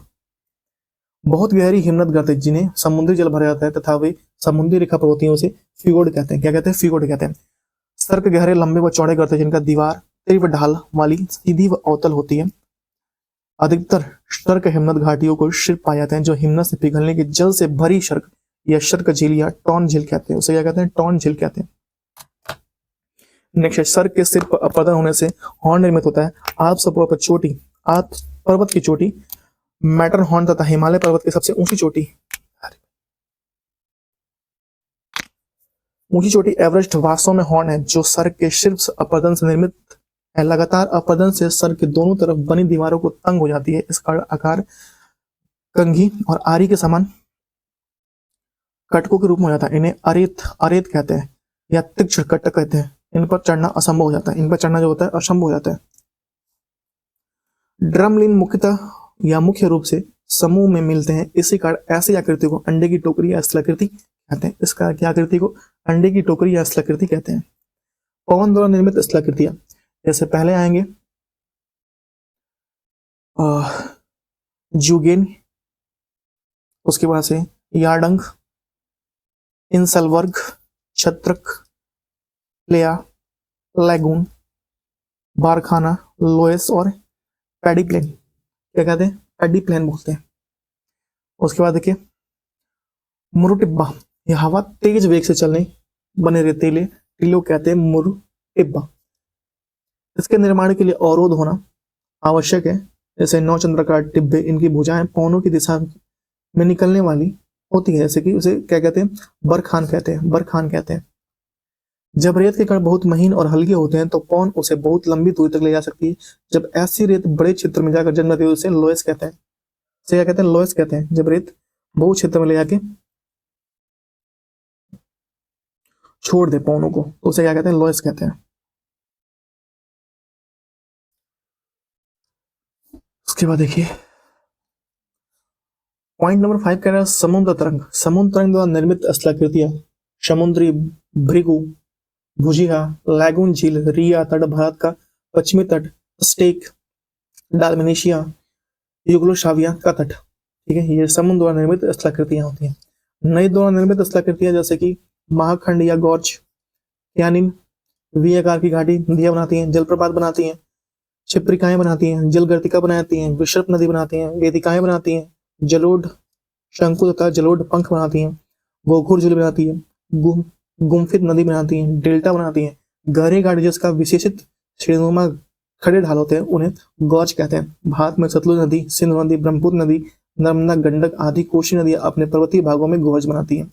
बहुत गहरी हिमनद गर्तें जिन्हें समुद्री जल भरा जाता है तथा वे समुद्री रेखा पर्वतियों से फ्योर्ड कहते हैं। क्या कहते हैं? फ्योर्ड कहते हैं। सर्क गहरे, लंबे व चौड़े गर्त जिनका दीवार तीव्र ढाल वाली सीधी व अवतल होती है। अधिकतर शर्क हिमनद घाटियों को शिल्प पाए जाते हैं जो हिमनद से पिघलने के जल से भरी शर्क या शर्क झील या टॉन झील कहते हैं। उसे क्या कहते हैं? टॉन झील कहते हैं। नेक्स्ट, शर्क के सिर पर अपरदन होने से हॉर्न निर्मित होता है। आप पर्वत की चोटी मैटर हॉर्न तथा हिमालय पर्वत की सबसे ऊंची चोटी एवरेस्ट वास्तव में हॉर्न है जो सर्क के शीर्ष अपरदन से निर्मित है। लगातार अपरदन से सर्क के दोनों तरफ बनी दीवारों को तंग हो जाती है। इसका आकार कंघी और आरी के समान कटकों के रूप में हो जाता है। इन्हें अरेत कहते हैं या तीक्ष्ण कटक कहते हैं। इन पर चढ़ना असंभव हो जाता है। इन पर चढ़ना जो होता है असंभव हो जाता है। ड्रमलिन मुख्यतः या मुख्य रूप से समूह में मिलते हैं। इसी कारण ऐसी आकृति को अंडे की टोकरी या स्थलाकृति कहते हैं। इसका क्या आकृति को अंडे की टोकरी या स्थलाकृति कहते हैं। पवन द्वारा निर्मित स्थलाकृतियां, जैसे पहले आएंगे जूगेन, उसके बाद से यार्डंग, इंसलवर्ग, छत्रक, प्लेया, लैगून, बारखाना, लोएस और पैडी प्लेन। क्या कहते हैं? पैडी प्लेन बोलते हैं। उसके बाद देखिए मुरुटिब्बा, यह हवा तेज वेग से चलने बने रेतीले टीलों कहते हैं मुरुटिब्बा। इसके निर्माण के लिए अवरोध होना आवश्यक है। जैसे 9 चंद्राकार टिब्बे, इनकी भुजाएं पवनों की दिशा में निकलने वाली होती है। जैसे कि उसे क्या कहते हैं? बरखान कहते हैं। बरखान कहते हैं। जब रेत के कण बहुत महीन और हल्के होते हैं तो पवन उसे बहुत लंबी दूरी तक ले जा सकती है। जब ऐसी रेत बड़े क्षेत्र में जाकर जन्म लेती है उसे लोएस कहते हैं। उसे क्या कहते हैं? लोएस कहते हैं। जब रेत बहुत क्षेत्र में ले जाके छोड़ दे पवनों को तो उसे क्या कहते हैं? लोएस कहते हैं। उसके बाद देखिए पॉइंट नंबर 5 कह रहा है समुद्र तरंग। समुद्र तरंग द्वारा निर्मित स्थलाकृतियां, समुद्री भृगु, भुजिया, लैगून झील, रिया तट भारत का पश्चिमी तट, स्टेक, डालमेशिया, युगोस्लाविया का तट। ठीक है, ये समुद्र द्वारा निर्मित स्थलाकृतियां होती हैं। नई द्वारा निर्मित स्थलाकृतियां जैसे कि महाखंड या गॉर्ज, कैनिन, वी आकार की घाटी नदियां बनाती हैं, जलप्रपात बनाती हैं, क्षिप्रिकाएं बनाती हैं, जलगर्तिका बनाती हैं, विषर्प नदी बनाती हैं, वेदिकाएं बनाती हैं, जलोढ़ शंकु तथा जलोढ़ पंख बनाती हैं, गोखुर झील बनाती है, गुम्फित नदी बनाती हैं, डेल्टा बनाती हैं, गहरे घाट जिसका विशेषित श्रेणुमा खड़े ढाल होते हैं उन्हें गॉर्ज कहते हैं। भारत में सतलुज नदी, सिंधु नदी, ब्रह्मपुत्र नदी, नर्मदा, गंडक आदि कोसी नदियां अपने पर्वतीय भागों में गॉर्ज बनाती हैं।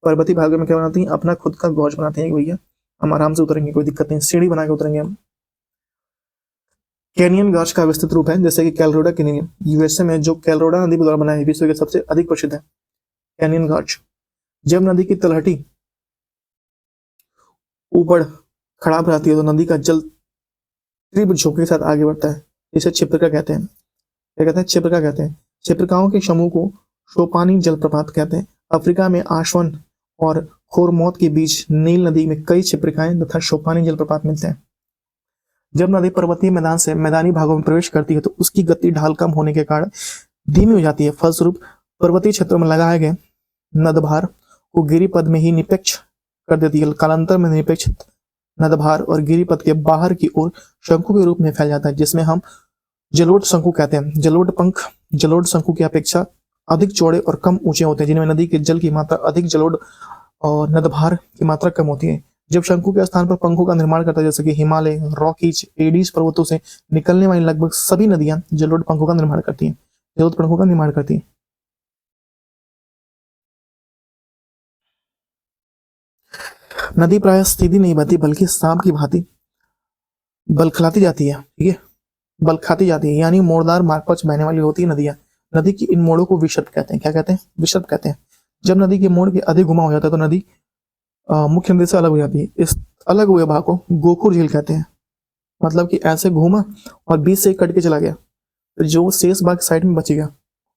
पर्वतीय भागों में क्या बनाती हैं? अपना खुद का गॉर्ज बनाते हैं। भैया हम आराम से उतरेंगे, कोई दिक्कत नहीं, सीढ़ी बना के उतरेंगे हम। कैनियन गॉर्ज का विस्तृत रूप है जैसे कि कैलरोडा कैनियन, यूएसए में जो कैलरोडा नदी द्वारा बना है विश्व के सबसे अधिक प्रसिद्ध है कैनियन गॉर्ज। जब नदी की तलहटी ऊपर खड़ा रहती है तो नदी का जल तीव्र झोंके के साथ आगे बढ़ता है, इसे क्षिप्रिका कहते हैं। क्या कहते हैं? क्षिप्रिका कहते हैं। क्षिप्रिकाओं के समूह को शोपानी जलप्रपात कहते हैं। अफ्रीका में आश्वन और खोरमौत के बीच नील नदी में कई क्षिप्रिकाएं तथा शोपानी जलप्रपात मिलते हैं। जब नदी पर्वतीय मैदान से मैदानी भागों में प्रवेश करती है तो उसकी गति ढाल कम होने के कारण धीमी हो जाती है। फलस्वरूप पर्वतीय क्षेत्रों में लगाए गए नदभार को गिरिपथ में ही निरपेक्ष कर देती है। कालांतर में निरपेक्ष नदभार और गिरिपथ के बाहर की ओर शंकु के रूप में फैल जाता है, जिसमें हम जलोढ़ शंकु कहते हैं। जलोढ़ पंख जलोढ़ शंकु की अपेक्षा अधिक चौड़े और कम ऊंचे होते हैं, जिनमें नदी के जल की मात्रा अधिक, जलोढ़ और नदभार की मात्रा कम होती है। जब शंकु के स्थान पर पंखों का निर्माण करता है, जैसे कि हिमालय, रॉकीज, एडीज पर्वतों से निकलने वाली लगभग सभी नदियां जलोढ़ पंखों का निर्माण करती हैं, जलोढ़ पंखों का निर्माण करती हैं। नदी प्रायः सीधी नहीं बहती बल्कि सांप की भांति बलखलाती जाती है। ठीक है, बल खाती जाती है, यानी मोड़दार मार्ग पर बहने वाली होती है नदियां। नदी की इन मोड़ों को विसर्प कहते हैं। क्या कहते हैं? विसर्प कहते हैं। जब नदी के मोड़ के अधिक घुमा हो जाता है तो नदी मुख्य नदी से अलग हो जाती है। इस अलग हुए भाग को गोखुर झील कहते हैं। मतलब कि ऐसे घूमा और बीच से कट के चला गया, तो जो शेष भाग साइड में बच गया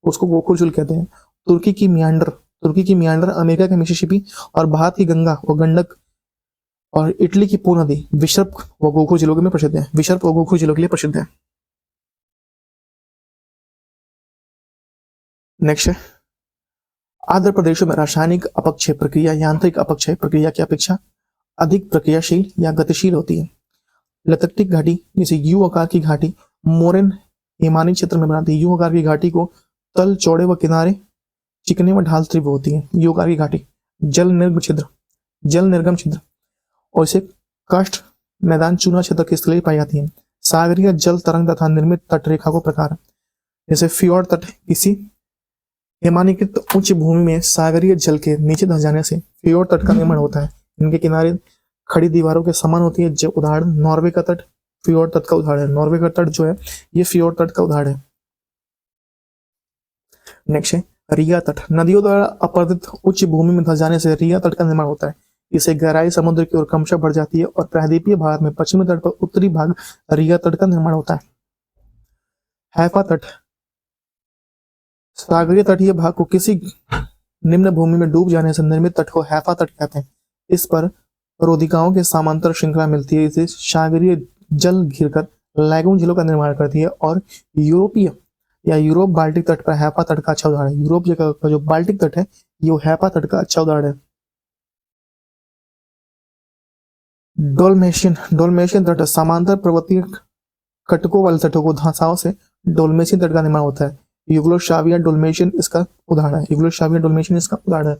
उसको गोखुर झील कहते हैं। तुर्की की मियांडर, अमेरिका के मिसिसिपी और भारत की गंगा और गंडक और इटली की पो नदी विसर्प व गोखुर झीलों में प्रसिद्ध है। विसर्प व गोखुर झीलों के लिए प्रसिद्ध है। नेक्स्ट है, आर्द्र प्रदेशों में रासायनिक अपक्षय प्रक्रिया यांत्रिक अपक्षय प्रक्रिया की अपेक्षा अधिक प्रक्रियाशील या गतिशील होती है। लतक्टिक घाटी जैसे यू आकार की घाटी मोरेन हिमानी क्षेत्र में बनाती है। यू आकार की घाटी को तल चौड़े व किनारे चिकने व ढाल तीव्र होती है। यू आकार की घाटी जल निर्गम छिद्र और इसे काष्ठ मैदान चूना क्षेत्र के स्थलीय पाई जाती है। सागरीय जल तरंग तथा निर्मित तटरेखा को प्रकार जैसे फ्योर्ड तट किसी हिमानीकृत उच्च भूमि में सागरीय जल के नीचे धंस जाने से फ्योर्ड तट का निर्माण होता है। इनके किनारे खड़ी दीवारों के समान होती है। जो उदाहरण नॉर्वे का तट फ्योर्ड तट का उदाहरण है। नॉर्वे का तट जो है ये फ्योर्ड तट का उदाहरण है। नेक्स्ट है रिया तट। नदियों द्वारा अपरदित उच्च भूमि में धंस जाने से रिया तट का निर्माण होता है। इसे गहराई समुद्र की ओर क्रमशः बढ़ जाती है और प्रायद्वीपीय भारत में पश्चिमी तट पर उत्तरी भाग रिया तट का निर्माण होता है। हैफा तट सागरीय तटीय भाग को किसी निम्न भूमि में डूब जाने से निर्मित तट को हैफा तट कहते हैं। इस पर रोधिकाओं के समांतर श्रृंखला मिलती है। इसे सागरीय जल घिरकर लैगून झीलों का निर्माण करती है और यूरोपीय या यूरोप बाल्टिक तट पर हैफा तट का अच्छा उदाहरण है। यूरोप का जो बाल्टिक तट है ये हैफा तट का अच्छा उदाहरण है। डोलमेशियन तट समांतर पर्वतीय कटकों वाले तटों को धंसाओं से डोलमेशियन तट का निर्माण होता है। युगोस्लाविया डोलमेशियन इसका उदाहरण है। युगोस्लाविया डोलमेशियन इसका उदाहरण है।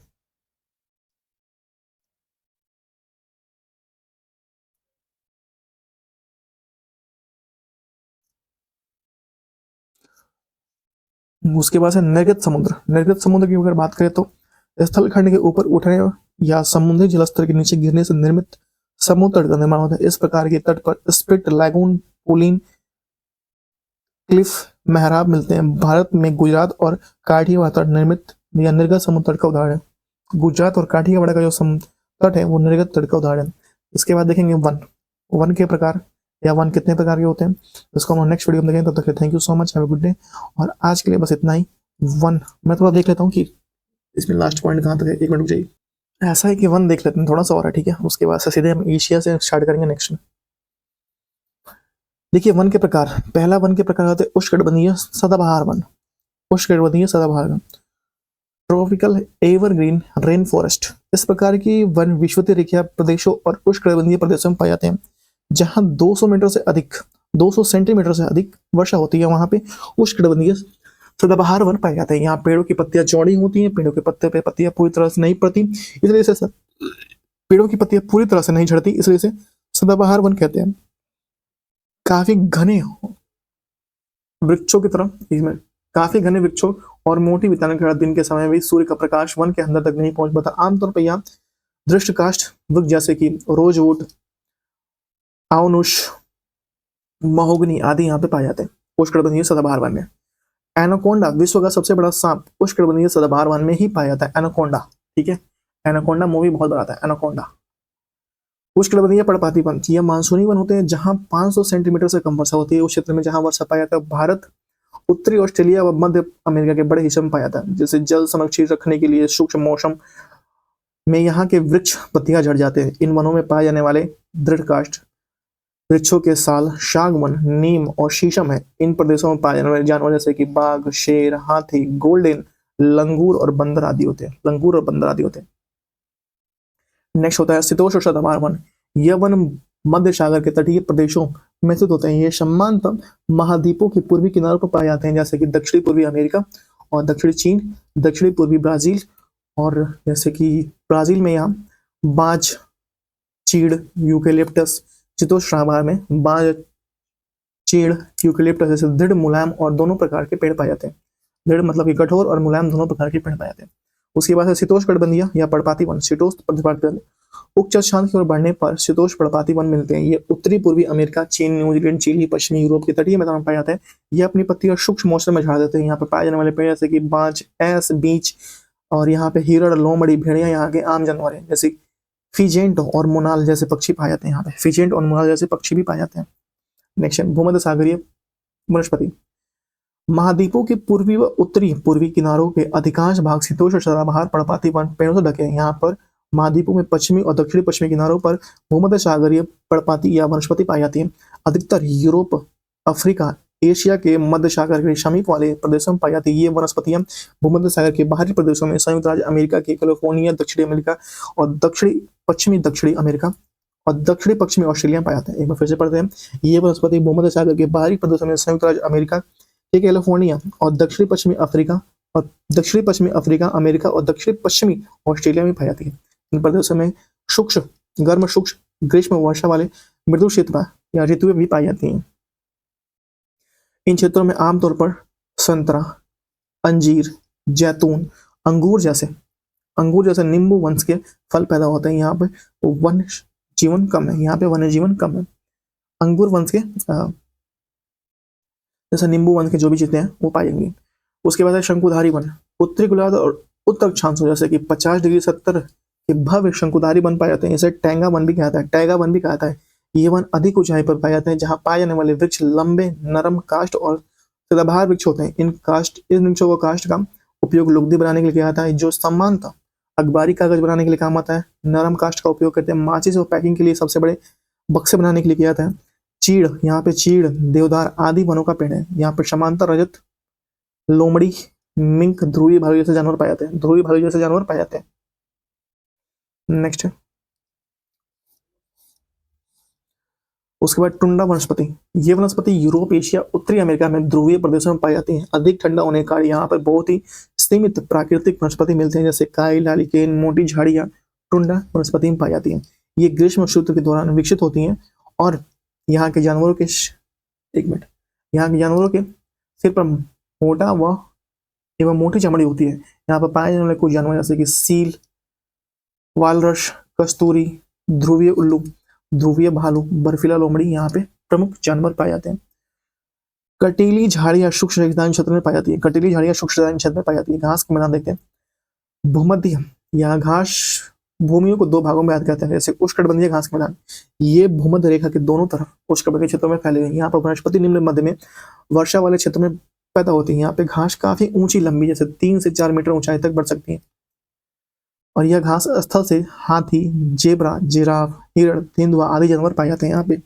उसके बाद है निर्गत समुद्र। निर्गत समुद्र की अगर बात करें तो स्थल खंड के ऊपर उठने या समुद्री जलस्तर के नीचे गिरने से निर्मित समुद्र तट का निर्माण होता है। इस प्रकार के तट पर स्प्लिट, लैगून, पोलिन, क्लिफ, मेहराब मिलते हैं। भारत में गुजरात और काठियावाड़ तट निर्मित या निर्गत समुद्र तट का उदाहरण है। गुजरात और काठियावाड़ का जो तट है वो निर्गत तट का उदाहरण है। इसके बाद देखेंगे वन के प्रकार या वन कितने प्रकार के होते हैं, इसको हम नेक्स्ट वीडियो में देखेंगे। तब तक thank you so much, have a good day. और आज के लिए बस इतना ही। वन मैं थोड़ा देख लेता हूँ कि इसमें लास्ट पॉइंट कहाँ तक है। एक मिनट रुक जाइए। ऐसा है कि वन देख लेते हैं थोड़ा सा और है, ठीक है, उसके बाद से सीधे हम एशिया से स्टार्ट करेंगे नेक्स्ट में। देखिए वन के प्रकार, पहला वन के प्रकार होते हैं उष्णकटिबंधीय सदाबहार वन, उष्णकटिबंधीय सदाबहार one, tropical evergreen rain forest. इस प्रकार की वन विषुवतीय रेखीय प्रदेशों और उष्णकटिबंधीय प्रदेशों में पाए जाते हैं जहां 200 मीटर से अधिक, 200 सेंटीमीटर से अधिक वर्षा होती है, वहां पे उष्णकटिबंधीय सदाबहार वन पाए जाते हैं। यहाँ पेड़ों की पत्तियां चौड़ी होती हैं, पेड़ों के पत्ते पे पत्तियां पूरी तरह से नहीं पड़ती, इसलिए से पेड़ों की पत्तियां पूरी तरह से नहीं झड़ती, इसलिए से सदाबहार वन कहते हैं। काफी घने वृक्षों की तरह इसमें काफी घने वृक्षों और मोटी बिताने के बाद दिन के समय भी सूर्य का प्रकाश वन के अंदर तक नहीं पहुंच पाता। आमतौर पर यहाँ दृष्टकाष्ठ वृक्ष जैसे कि रोजवुड, आउनुश, महोगनी आदि यहाँ पे पाए जाते हैं उष्णकटिबंधीय सदाबहार वन में। एनाकोंडा विश्व का सबसे बड़ा सांप उष्णकटिबंधीय सदाबहार वन में ही पाया जाता है, एनाकोंडा, ठीक है, एनाकोंडा मूवी बहुत बड़ा था, एनाकोंडा। उष्णकटिबंधीय पर्णपाती वन, यह मानसूनी वन होते हैं जहां 500 सेंटीमीटर से कम वर्षा होती है। उस क्षेत्र में जहां वर्षा पाया जाता है भारत, उत्तरी ऑस्ट्रेलिया व मध्य अमेरिका के बड़े हिस्से में पाया जाता है। जैसे जल संरक्षित रखने के लिए सूक्ष्म मौसम में यहाँ के वृक्ष पत्तियां झड़ जाते हैं। इन वनों में पाए जाने वाले दृढ़काष्ठ वृक्षों के साल शागवन, नीम और शीशम है। इन प्रदेशों में पाए जाने वाले जानवर जैसे कि बाघ, शेर, हाथी, गोल्डन, लंगूर और बंदर आदि होते हैं, लंगूर और बंदर आदि होते हैं। नेक्स्ट होता है शीतोष्ण सदाबहार वन। यह वन मध्य सागर के तटीय प्रदेशों में स्थित होते हैं। ये सामान्यतः महाद्वीपों के पूर्वी किनारों पर पाए जाते हैं, जैसे कि दक्षिणी पूर्वी अमेरिका और दक्षिणी चीन, दक्षिणी पूर्वी ब्राजील, और जैसे कि ब्राजील में यहाँ बाज, चीड़, यूकेलिप्टस, शीतोष्ण सदाबहार में बाज, चीड़, यूकेलिप्टस जैसे दृढ़, मुलायम और दोनों प्रकार के पेड़ पाए जाते हैं। दृढ़ मतलब कि कठोर और मुलायम दोनों प्रकार के पेड़ पाए जाते हैं। उसके बाद शीतोष्ण कटिबंधीय या पर्णपाती वन, शीतोष्ण पर्णपाती उच्च अक्षांश की ओर बढ़ने पर शीतोष्ण पर्णपाती वन मिलते हैं। ये उत्तरी पूर्वी अमेरिका, चीन, न्यूजीलैंड, चिली, पश्चिमी यूरोप के तटीय मैदानों में पाए जाते हैं। ये अपनी पत्तियां सूक्ष्म मौसम में झाड़ देते हैं। यहाँ पे पाए जाने वाले पेड़ जैसे कि बांज, ऐस, बीच और यहाँ पे हिरण, लोमड़ी, भेड़िया यहाँ के आम जानवर है। जैसे फिजेंट और मोनाल जैसे पक्षी पाए जाते हैं। यहाँ पे फिजेंट और मोनाल जैसे पक्षी भी पाए जाते हैं। नेक्स्ट भूमध्य सागरीय वनस्पति, महाद्वीपों के पूर्वी व उत्तरी पूर्वी किनारों के अधिकांश भाग शीतोष्ण सदाबहार पर्णपाती वन पेड़ों से ढके हैं। यहाँ पर महाद्वीपों में पश्चिमी और दक्षिणी पश्चिमी किनारों पर भूमध्य सागरीय पर्णपाती या वनस्पति पाई जाती है। अधिकतर यूरोप, अफ्रीका, एशिया के मध्य सागर के समीप वाले प्रदेशों में पाई जाती है। ये वनस्पतियां भूमध्य सागर के बाहरी प्रदेशों में संयुक्त राज्य अमेरिका के कैलिफोर्निया, दक्षिणी अमेरिका और दक्षिणी अमेरिका और दक्षिणी पश्चिमी ऑस्ट्रेलिया में पाए जाते हैं। एक बार फिर से पढ़ते हैं। ये वनस्पति भूमध्य सागर के बाहरी प्रदेशों में संयुक्त राज्य अमेरिका के कैलिफोर्निया और दक्षिणी पश्चिमी अफ्रीका, अमेरिका और दक्षिणी पश्चिमी ऑस्ट्रेलिया में पाई जाती है। इन प्रदेशों में गर्म शुष्क ग्रीष्म वर्षा वाले मृदु क्षेत्र या ऋतुएं भी पाई जाती हैं। इन क्षेत्रों में आमतौर पर संतरा, अंजीर, जैतून, अंगूर जैसे नींबू वंश के फल पैदा होते हैं। यहाँ पे वन्य जीवन कम है। अंगूर वंश के जैसे नींबू वंश के जो भी चीजें हैं वो पाएंगे। उसके बाद है शंकुधारी वन, उत्तरी गोलार्ध और उत्तर अक्षांशों जैसे कि 50 डिग्री 70 के भव्य शंकुधारी वन पाए जाते हैं। इसे टैंगा वन भी कहता है। ये वन अधिक ऊंचाई पर पाए जाते हैं, जहां पाए जाने वाले वृक्ष लंबे, नरम काष्ठ और सदाबहार वृक्ष होते हैं। इन वृक्षों को काष्ठ का उपयोग लुगदी बनाने के लिए किया जाता है, जो सामान्यतः अखबारी कागज बनाने के लिए काम आता है। नरम काष्ठ का उपयोग करते हैं माचिस और पैकिंग के लिए सबसे बड़े बक्से बनाने के लिए किया जाता है। चीड़, यहाँ पे चीड़, देवदार आदि वनों का पेड़ है। यहाँ पे समांतर रजत, लोमड़ी, मिंक, ध्रुवीय भालू जैसे जानवर पाए जाते हैं। नेक्स्ट है उसके बाद टुंडा वनस्पति। ये वनस्पति यूरोप, एशिया, उत्तरी अमेरिका में ध्रुवीय प्रदेशों में पाई जाती है। अधिक ठंडा होने के कारण यहाँ पर बहुत ही सीमित प्राकृतिक वनस्पति मिलते हैं, जैसे काई, लालिकेन, मोटी झाड़ियां टुंडा वनस्पति में पाई जाती हैं। ये ग्रीष्म ऋतु के दौरान विकसित होती हैं और यहाँ के जानवरों के सिर पर मोटा व एवं मोटी चमड़ी होती है। यहाँ पर पाए जाने वाले कुछ जानवर जैसे कि सील, वालरस, कस्तूरी, ध्रुवीय उल्लू, ध्रुवीय भालू, बर्फीला लोमड़ी यहाँ पे प्रमुख जानवर पाए जाते हैं। कटीली झाड़ियां शुष्क रेगिस्तानी क्षेत्र में पाई जाती है। घास के मैदान देखते हैं। भूमध्य या घास भूमियों को दो भागों में याद करते हैं, जैसे उष्णकटिबंधीय घास के मैदान, ये भूमध्य रेखा के दोनों तरफ उष्णकटिबंधीय क्षेत्रों में फैले हुए हैं। यहाँ पर वनस्पति निम्न मध्य में वर्षा वाले क्षेत्र में पैदा होती है। यहाँ पे घास काफी ऊंची लंबी, जैसे 3 से 4 मीटर ऊंचाई तक बढ़ सकती है। और यह घास स्थल से हाथी, जेबरा, जिराफ, हिरण, तेंदुआ आदि जानवर पाए जाते हैं यहाँ पे।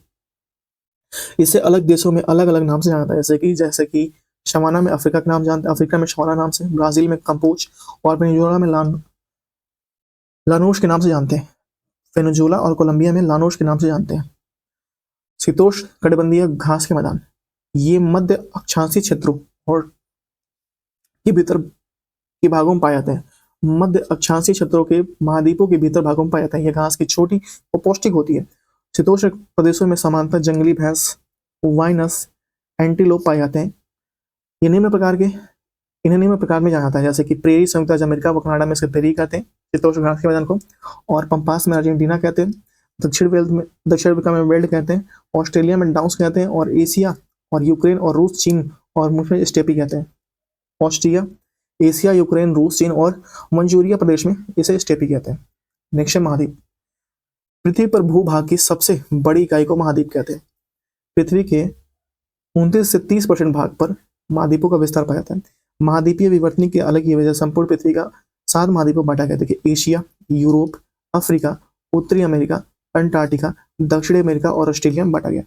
इसे अलग देशों में अलग अलग नाम से जाना जाता है, जैसे कि शवाना में अफ्रीका के नाम जानते हैं, अफ्रीका में शवाना नाम से, ब्राजील में कंपोच और वेनेजुएला में लानोश के नाम से जानते हैं। वेनेजुएला और कोलंबिया में लानोश के नाम से जानते हैं। शीतोष्ण कटिबंधीय घास के मैदान, ये मध्य अक्षांशीय क्षेत्रों और के भीतर के भागों में पाए जाते हैं। मध्य अक्षांशीय क्षेत्रों के महाद्वीपों के भीतर भागों में पाए जाते हैं। यह घास की छोटी और पौष्टिक होती है। शीतोष्ण प्रदेशों में सामान्यतः जंगली भैंस, वाइनस, एंटीलोप पाए जाते हैं। ये निम्न प्रकार के इन्हें निम्न प्रकार में जाना जाता है, जैसे कि प्रेरी संयुक्त राज्य अमेरिका व कनाडा में इसे प्रेरी कहते हैं शीतोष्ण घास के मैदान को, और पंपास में अर्जेंटीना कहते हैं, दक्षिण अफ्रीका में वेल्ड कहते हैं, ऑस्ट्रेलिया में डाउस कहते हैं, और एशिया और यूक्रेन और रूस, चीन और मुख्य स्टेपी कहते हैं। ऑस्ट्रिया, एशिया, यूक्रेन, रूस, चीन और मंचूरिया प्रदेश में इसे स्टेपी कहते हैं। नेक्स्ट महाद्वीप, पृथ्वी पर भूभाग की सबसे बड़ी इकाई को महाद्वीप कहते हैं। पृथ्वी के 29 से 30% भाग पर महाद्वीपों का विस्तार पाया जाता है। महाद्वीपीय विवर्तन की अलग ही वजह संपूर्ण पृथ्वी का 7 महाद्वीपों बांटा गया था कि एशिया, यूरोप, अफ्रीका, उत्तरी अमेरिका, अंटार्कटिका, दक्षिणी अमेरिका और ऑस्ट्रेलिया में बांटा गया।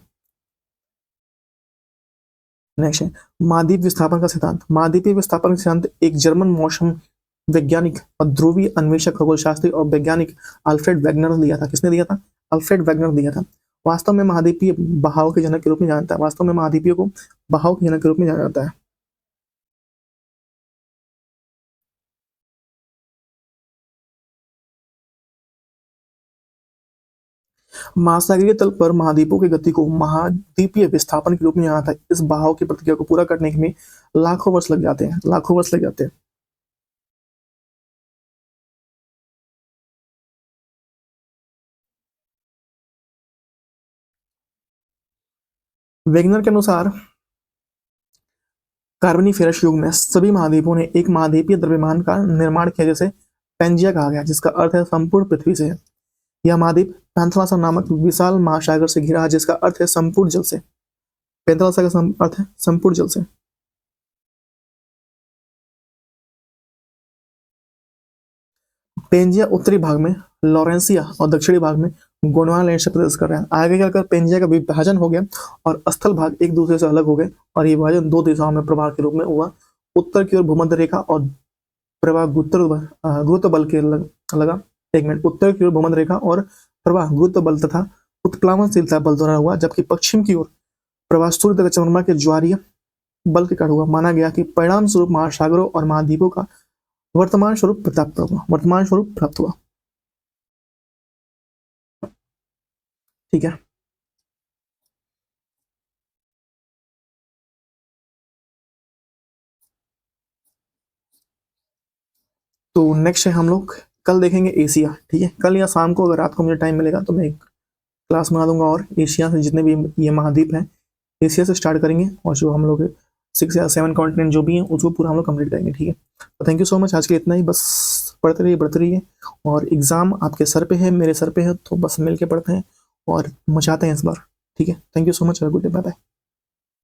नेक्स्ट है महाद्वीप विस्थापन का सिद्धांत। महाद्वीपीय विस्थापन का सिद्धांत एक जर्मन मौसम वैज्ञानिक और ध्रुवीय अन्वेषक खगोलशास्त्री और वैज्ञानिक अल्फ्रेड वेगनर ने दिया था। किसने दिया था? अल्फ्रेड वेगनर दिया था। वास्तव में महाद्वीपीय बहाव के जनक के रूप में जाना जाता है। वास्तव में महाद्वीपीय को बहाव के जनक के रूप में जाना जाता है। महासागरीय तल पर महाद्वीपों की गति को महाद्वीपीय विस्थापन के रूप में जाना जाता है। इस बहाव की प्रक्रिया को पूरा करने में लाखों वर्ष लग जाते हैं, लाखों वर्ष लग जाते हैं। वेगनर के अनुसार कार्बोनिफेरस युग में सभी महाद्वीपों ने एक महाद्वीपीय द्रव्यमान का निर्माण किया, जिसे पेंजिया कहा गया, जिसका अर्थ है संपूर्ण पृथ्वी से है। यह महाद्वीप पैंथलासा नामक विशाल महासागर से घिरा है, जिसका अर्थ है संपूर्ण जल से। पैंथलासा का अर्थ है संपूर्ण जल से। पेंजिया उत्तरी भाग में लॉरेंसिया और दक्षिणी भाग में गोंडवाना से प्रदेश कर रहे हैं। आगे चलकर पेंजिया का विभाजन हो गया और स्थल भाग एक दूसरे से अलग हो गए और ये विभाजन 2 दिशाओं में प्रवाह के रूप में हुआ। उत्तर की ओर भूमध्य रेखा और प्रवाह गुरुत्व बल के लगा। एक मिनट, उत्तर की ओर भूमध्य रेखा और प्रवाह गुरुत्व बल तथा उत्प्लावनशीलता बल द्वारा हुआ, जबकि पश्चिम की ओर प्रवाह सूर्य तथा चंद्रमा के ज्वारीय बल के कारण हुआ। माना गया कि परिणाम स्वरूप महासागरों और महाद्वीपों का वर्तमान स्वरूप प्राप्त हुआ। ठीक है, तो नेक्स्ट है हम लोग कल देखेंगे एशिया। ठीक है, कल या शाम को अगर रात को मुझे टाइम मिलेगा तो मैं एक क्लास बना दूंगा और एशिया से जितने भी ये महाद्वीप हैं एशिया से स्टार्ट करेंगे और जो हम लोग 6 या 7 कॉन्टिनेंट जो भी हैं उसको पूरा हम लोग कंप्लीट करेंगे। ठीक है, तो थैंक यू सो मच। आज के इतना ही, बस पढ़ते रहिए और एग्जाम आपके सर पे है, मेरे सर पे है, तो बस मिल के पढ़ते हैं और मचाते हैं इस बार। ठीक है, thank you so much, good day, bye bye.